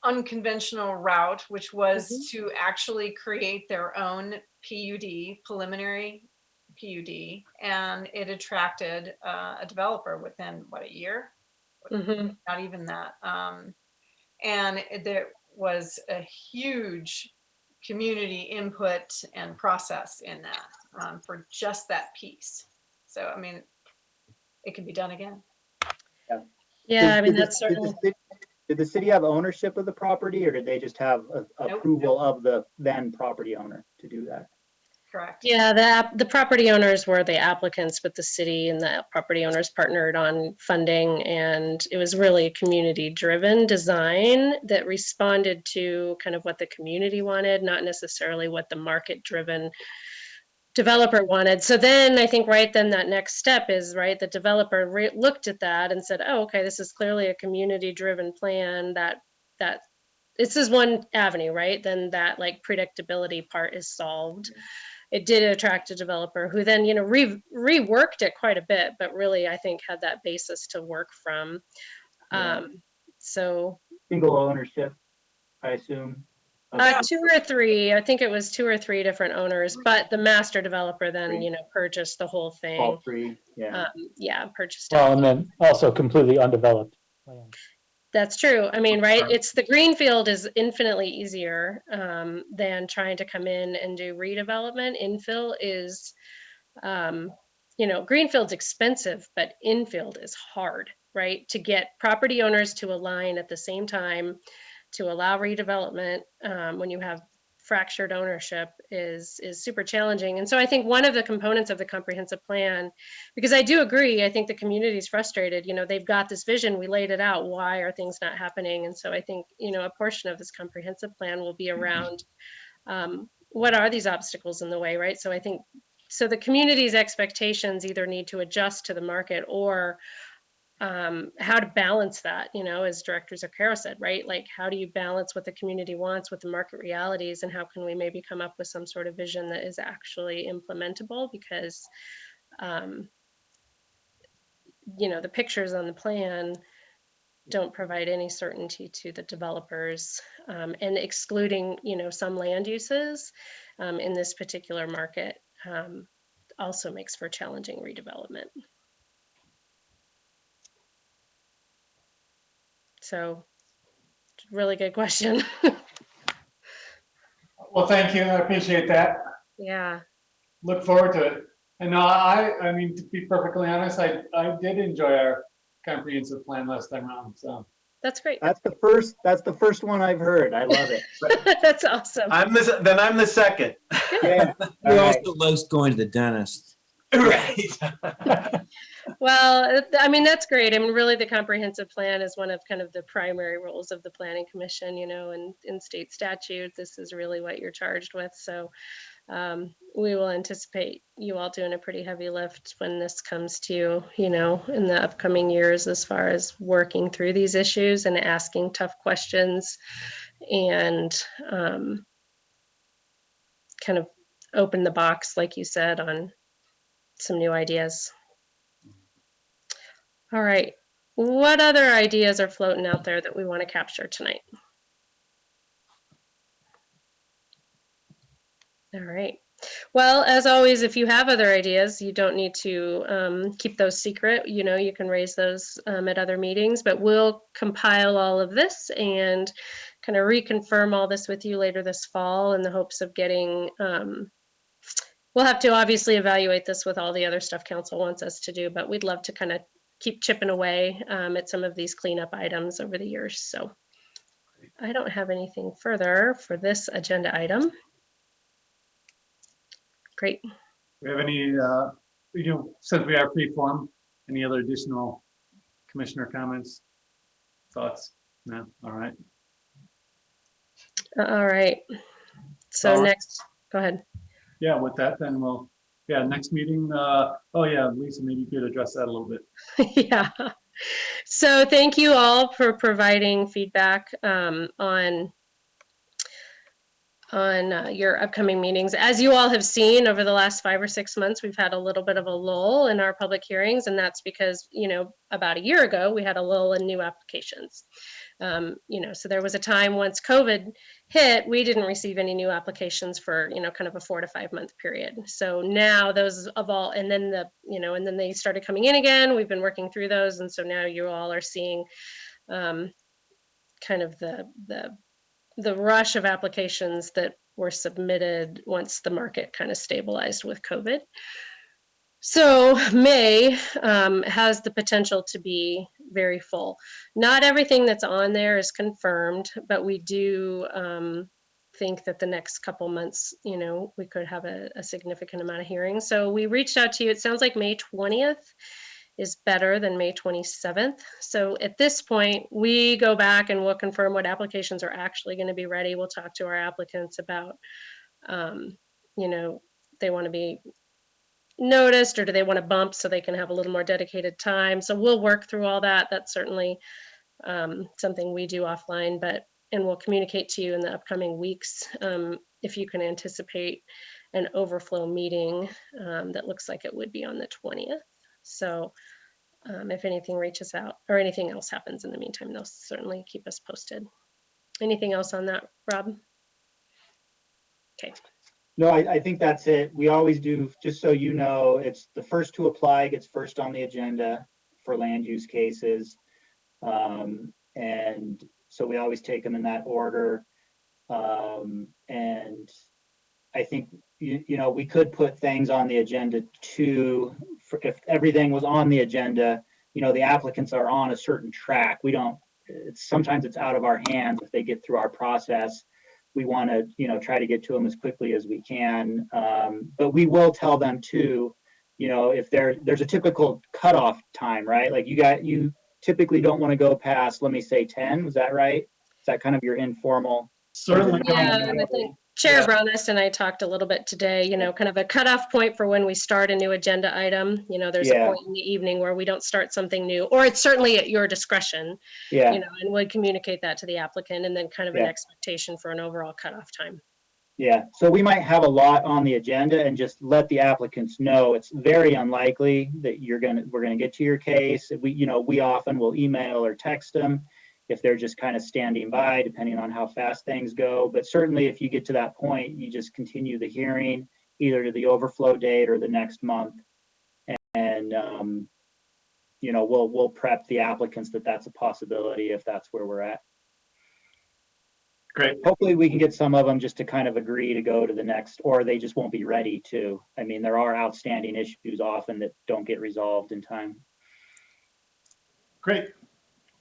unconventional route, which was to actually create their own PUD, preliminary PUD, and it attracted a developer within, a year? Not even that. And there was a huge community input and process in that for just that piece. So, I mean, it can be done again. Yeah, I mean, Did the- that's certainly. Did the city have ownership of the property, or did they just have approval of the then property owner to do that? Correct. Yeah, the property owners were the applicants, but the city and the property owners partnered on funding, and it was really a community-driven design that responded to kind of what the community wanted, not necessarily what the market-driven developer wanted. So then I think right then that next step is, right, the developer looked at that and said, oh, okay, this is clearly a community-driven plan that this is one avenue, right? Then that like predictability part is solved. It did attract a developer who then, you know, reworked it quite a bit, but really I think had that basis to work from. Yeah. So Single ownership, I assume. two or three, I think it was 2 or 3 different owners, but the master developer then, you know, purchased the whole thing. All three, yeah. Yeah, purchased Well, it. and then also completely undeveloped land. That's true. I mean, right? It's the greenfield is infinitely easier than trying to come in and do redevelopment. Infill is, you know, greenfield's expensive, but infield is hard, right? To get property owners to align at the same time to allow redevelopment when you have fractured ownership is super challenging. And so I think one of the components of the comprehensive plan, because I do agree, I think the community is frustrated, you know, they've got this vision, we laid it out, why are things not happening? And so I think, you know, a portion of this comprehensive plan will be around what are these obstacles in the way, right? So I think, so the community's expectations either need to adjust to the market or how to balance that, you know, as Director Zucchero said, right? Like, how do you balance what the community wants with the market realities, and how can we maybe come up with some sort of vision that is actually implementable? Because, you know, the pictures on the plan don't provide any certainty to the developers, and excluding, you know, some land uses in this particular market also makes for challenging redevelopment. So, really good question. Well, thank you. I appreciate that. Yeah. Look forward to it. And no, I mean, to be perfectly honest, I did enjoy our comprehensive plan last time around. So That's great. That's the first one I've heard. I love it. That's awesome. I'm the second. Yeah. He All right. also likes going to the dentist. Right. Well, I mean, that's great. I mean, really, the comprehensive plan is one of kind of the primary roles of the Planning Commission, you know, and in state statute, this is really what you're charged with. So we will anticipate you all doing a pretty heavy lift when this comes to, you know, in the upcoming years, as far as working through these issues and asking tough questions and kind of open the box, like you said, on some new ideas. All right. What other ideas are floating out there that we want to capture tonight? All right. Well, as always, if you have other ideas, you don't need to keep those secret. You know, you can raise those at other meetings, but we'll compile all of this and kind of reconfirm all this with you later this fall in the hopes of getting, we'll have to obviously evaluate this with all the other stuff council wants us to do, but we'd love to kind of keep chipping away at some of these cleanup items over the years. So I don't have anything further for this agenda item. Great. do we have any, you know, since we are free-form, any other additional commissioner comments, thoughts? No? All right. All right. So next, go ahead. Yeah, with that, then we'll, yeah, next meeting. Oh yeah, Lisa, maybe you could address that a little bit. Yeah. So thank you all for providing feedback on your upcoming meetings. As you all have seen over the last 5 or 6 months, we've had a little bit of a lull in our public hearings, and that's because, you know, about a year ago, we had a lull in new applications. You know, so there was a time once COVID hit, we didn't receive any new applications for, you know, kind of a 4 to 5 month period. So now those of all, and then and then they started coming in again. We've been working through those, and so now you all are seeing kind of the rush of applications that were submitted once the market kind of stabilized with COVID. So May has the potential to be very full. Not everything that's on there is confirmed, but we do think that the next couple months, we could have a significant amount of hearings. So we reached out to you. It sounds like May 20th is better than May 27th. So at this point, we go back and we'll confirm what applications are actually going to be ready. We'll talk to our applicants about, they want to be noticed, or do they want to bump so they can have a little more dedicated time. So we'll work through all that. That's certainly something we do offline, and we'll communicate to you in the upcoming weeks if you can anticipate an overflow meeting that looks like it would be on the 20th. So if anything reaches out or anything else happens in the meantime, they'll certainly keep us posted. Anything else on that, Rob? Okay. No, I think that's it. We always do, just so you know, it's the first to apply gets first on the agenda for land use cases. And so we always take them in that order. And I think, we could put things on the agenda too, if everything was on the agenda, the applicants are on a certain track. Sometimes it's out of our hands if they get through our process. We want to, try to get to them as quickly as we can. But we will tell them too, if there's a typical cutoff time, right? Like you typically don't want to go past, let me say 10, was that right? Is that kind of your informal? Certainly. Yeah, I think Chair Browness and I talked a little bit today, kind of a cutoff point for when we start a new agenda item. There's a point in the evening where we don't start something new, or it's certainly at your discretion. And we'd communicate that to the applicant, and then kind of an expectation for an overall cutoff time. Yeah, so we might have a lot on the agenda and just let the applicants know it's very unlikely that we're gonna get to your case. We often will email or text them if they're just kind of standing by, depending on how fast things go. But certainly if you get to that point, you just continue the hearing either to the overflow date or the next month. And, we'll prep the applicants that that's a possibility if that's where we're at. Great. Hopefully we can get some of them just to kind of agree to go to the next, or they just won't be ready to. I mean, there are outstanding issues often that don't get resolved in time. Great.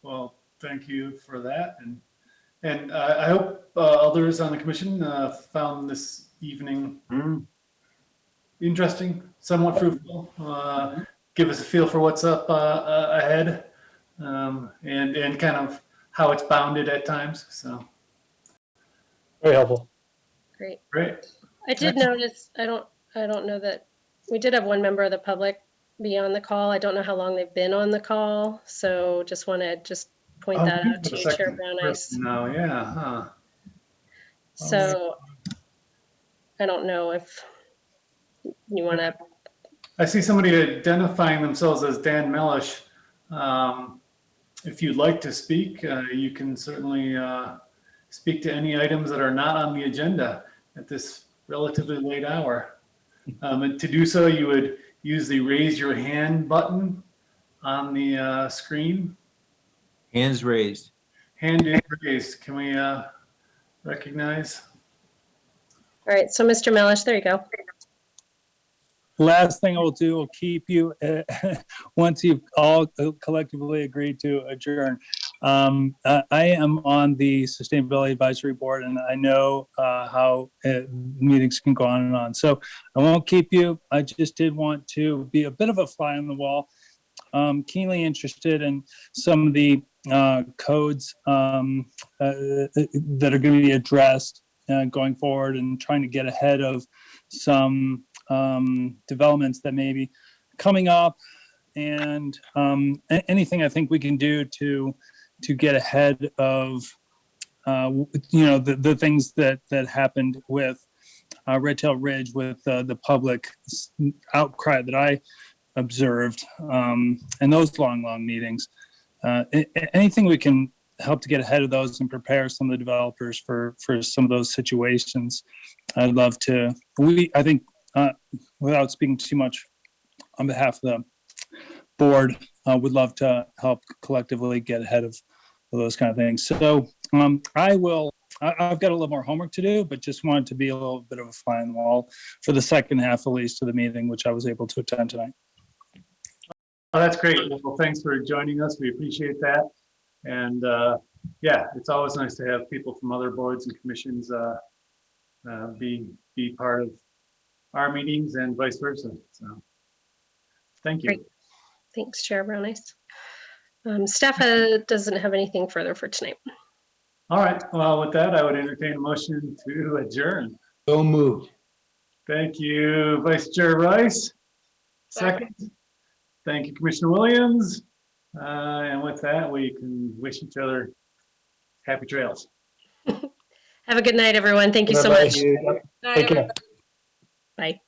Well, thank you for that. And I hope others on the commission found this evening interesting, somewhat fruitful. Give us a feel for what's up ahead and kind of how it's bounded at times. So Very helpful. Great. I did Excellent. notice, I don't know that, we did have one member of the public be on the call. I don't know how long they've been on the call. So just want to point that out to you, Chair Browness. No, yeah, huh. So I don't know if you want to. I see somebody identifying themselves as Dan Mellish. If you'd like to speak, you can certainly speak to any items that are not on the agenda at this relatively late hour. And to do so, you would use the raise your hand button on the screen. Hands raised. Hand is raised. Can we recognize? All right, so Mr. Mellish, there you go. Last thing I will do will keep you, once you've all collectively agreed to adjourn. I am on the Sustainability Advisory Board, and I know how meetings can go on and on. So I won't keep you. I just did want to be a bit of a fly on the wall. Keenly interested in some of the codes that are going to be addressed going forward, and trying to get ahead of some developments that may be coming up, and anything I think we can do to get ahead of the things that happened with Red Tail Ridge, with the public outcry that I observed, and those long meetings. Anything we can help to get ahead of those and prepare some of the developers for some of those situations, I'd love to. I think, without speaking too much on behalf of the board, would love to help collectively get ahead of those kind of things. So I will I've got a little more homework to do, but just wanted to be a little bit of a fly on the wall for the second half, at least, of the meeting, which I was able to attend tonight. Oh, that's great. Well, thanks for joining us. We appreciate that. And yeah, it's always nice to have people from other boards and commissions be part of our meetings and vice versa. So, thank you. Great. Thanks, Chair Brownice. Staff doesn't have anything further for tonight. All right. Well, with that, I would entertain a motion to adjourn. So moved. Thank you, Vice Chair Rice. Second. Thank you, Commissioner Williams. And with that, we can wish each other happy trails. Have a good night, everyone. Thank you so Bye-bye. much. Night, Take care. Bye.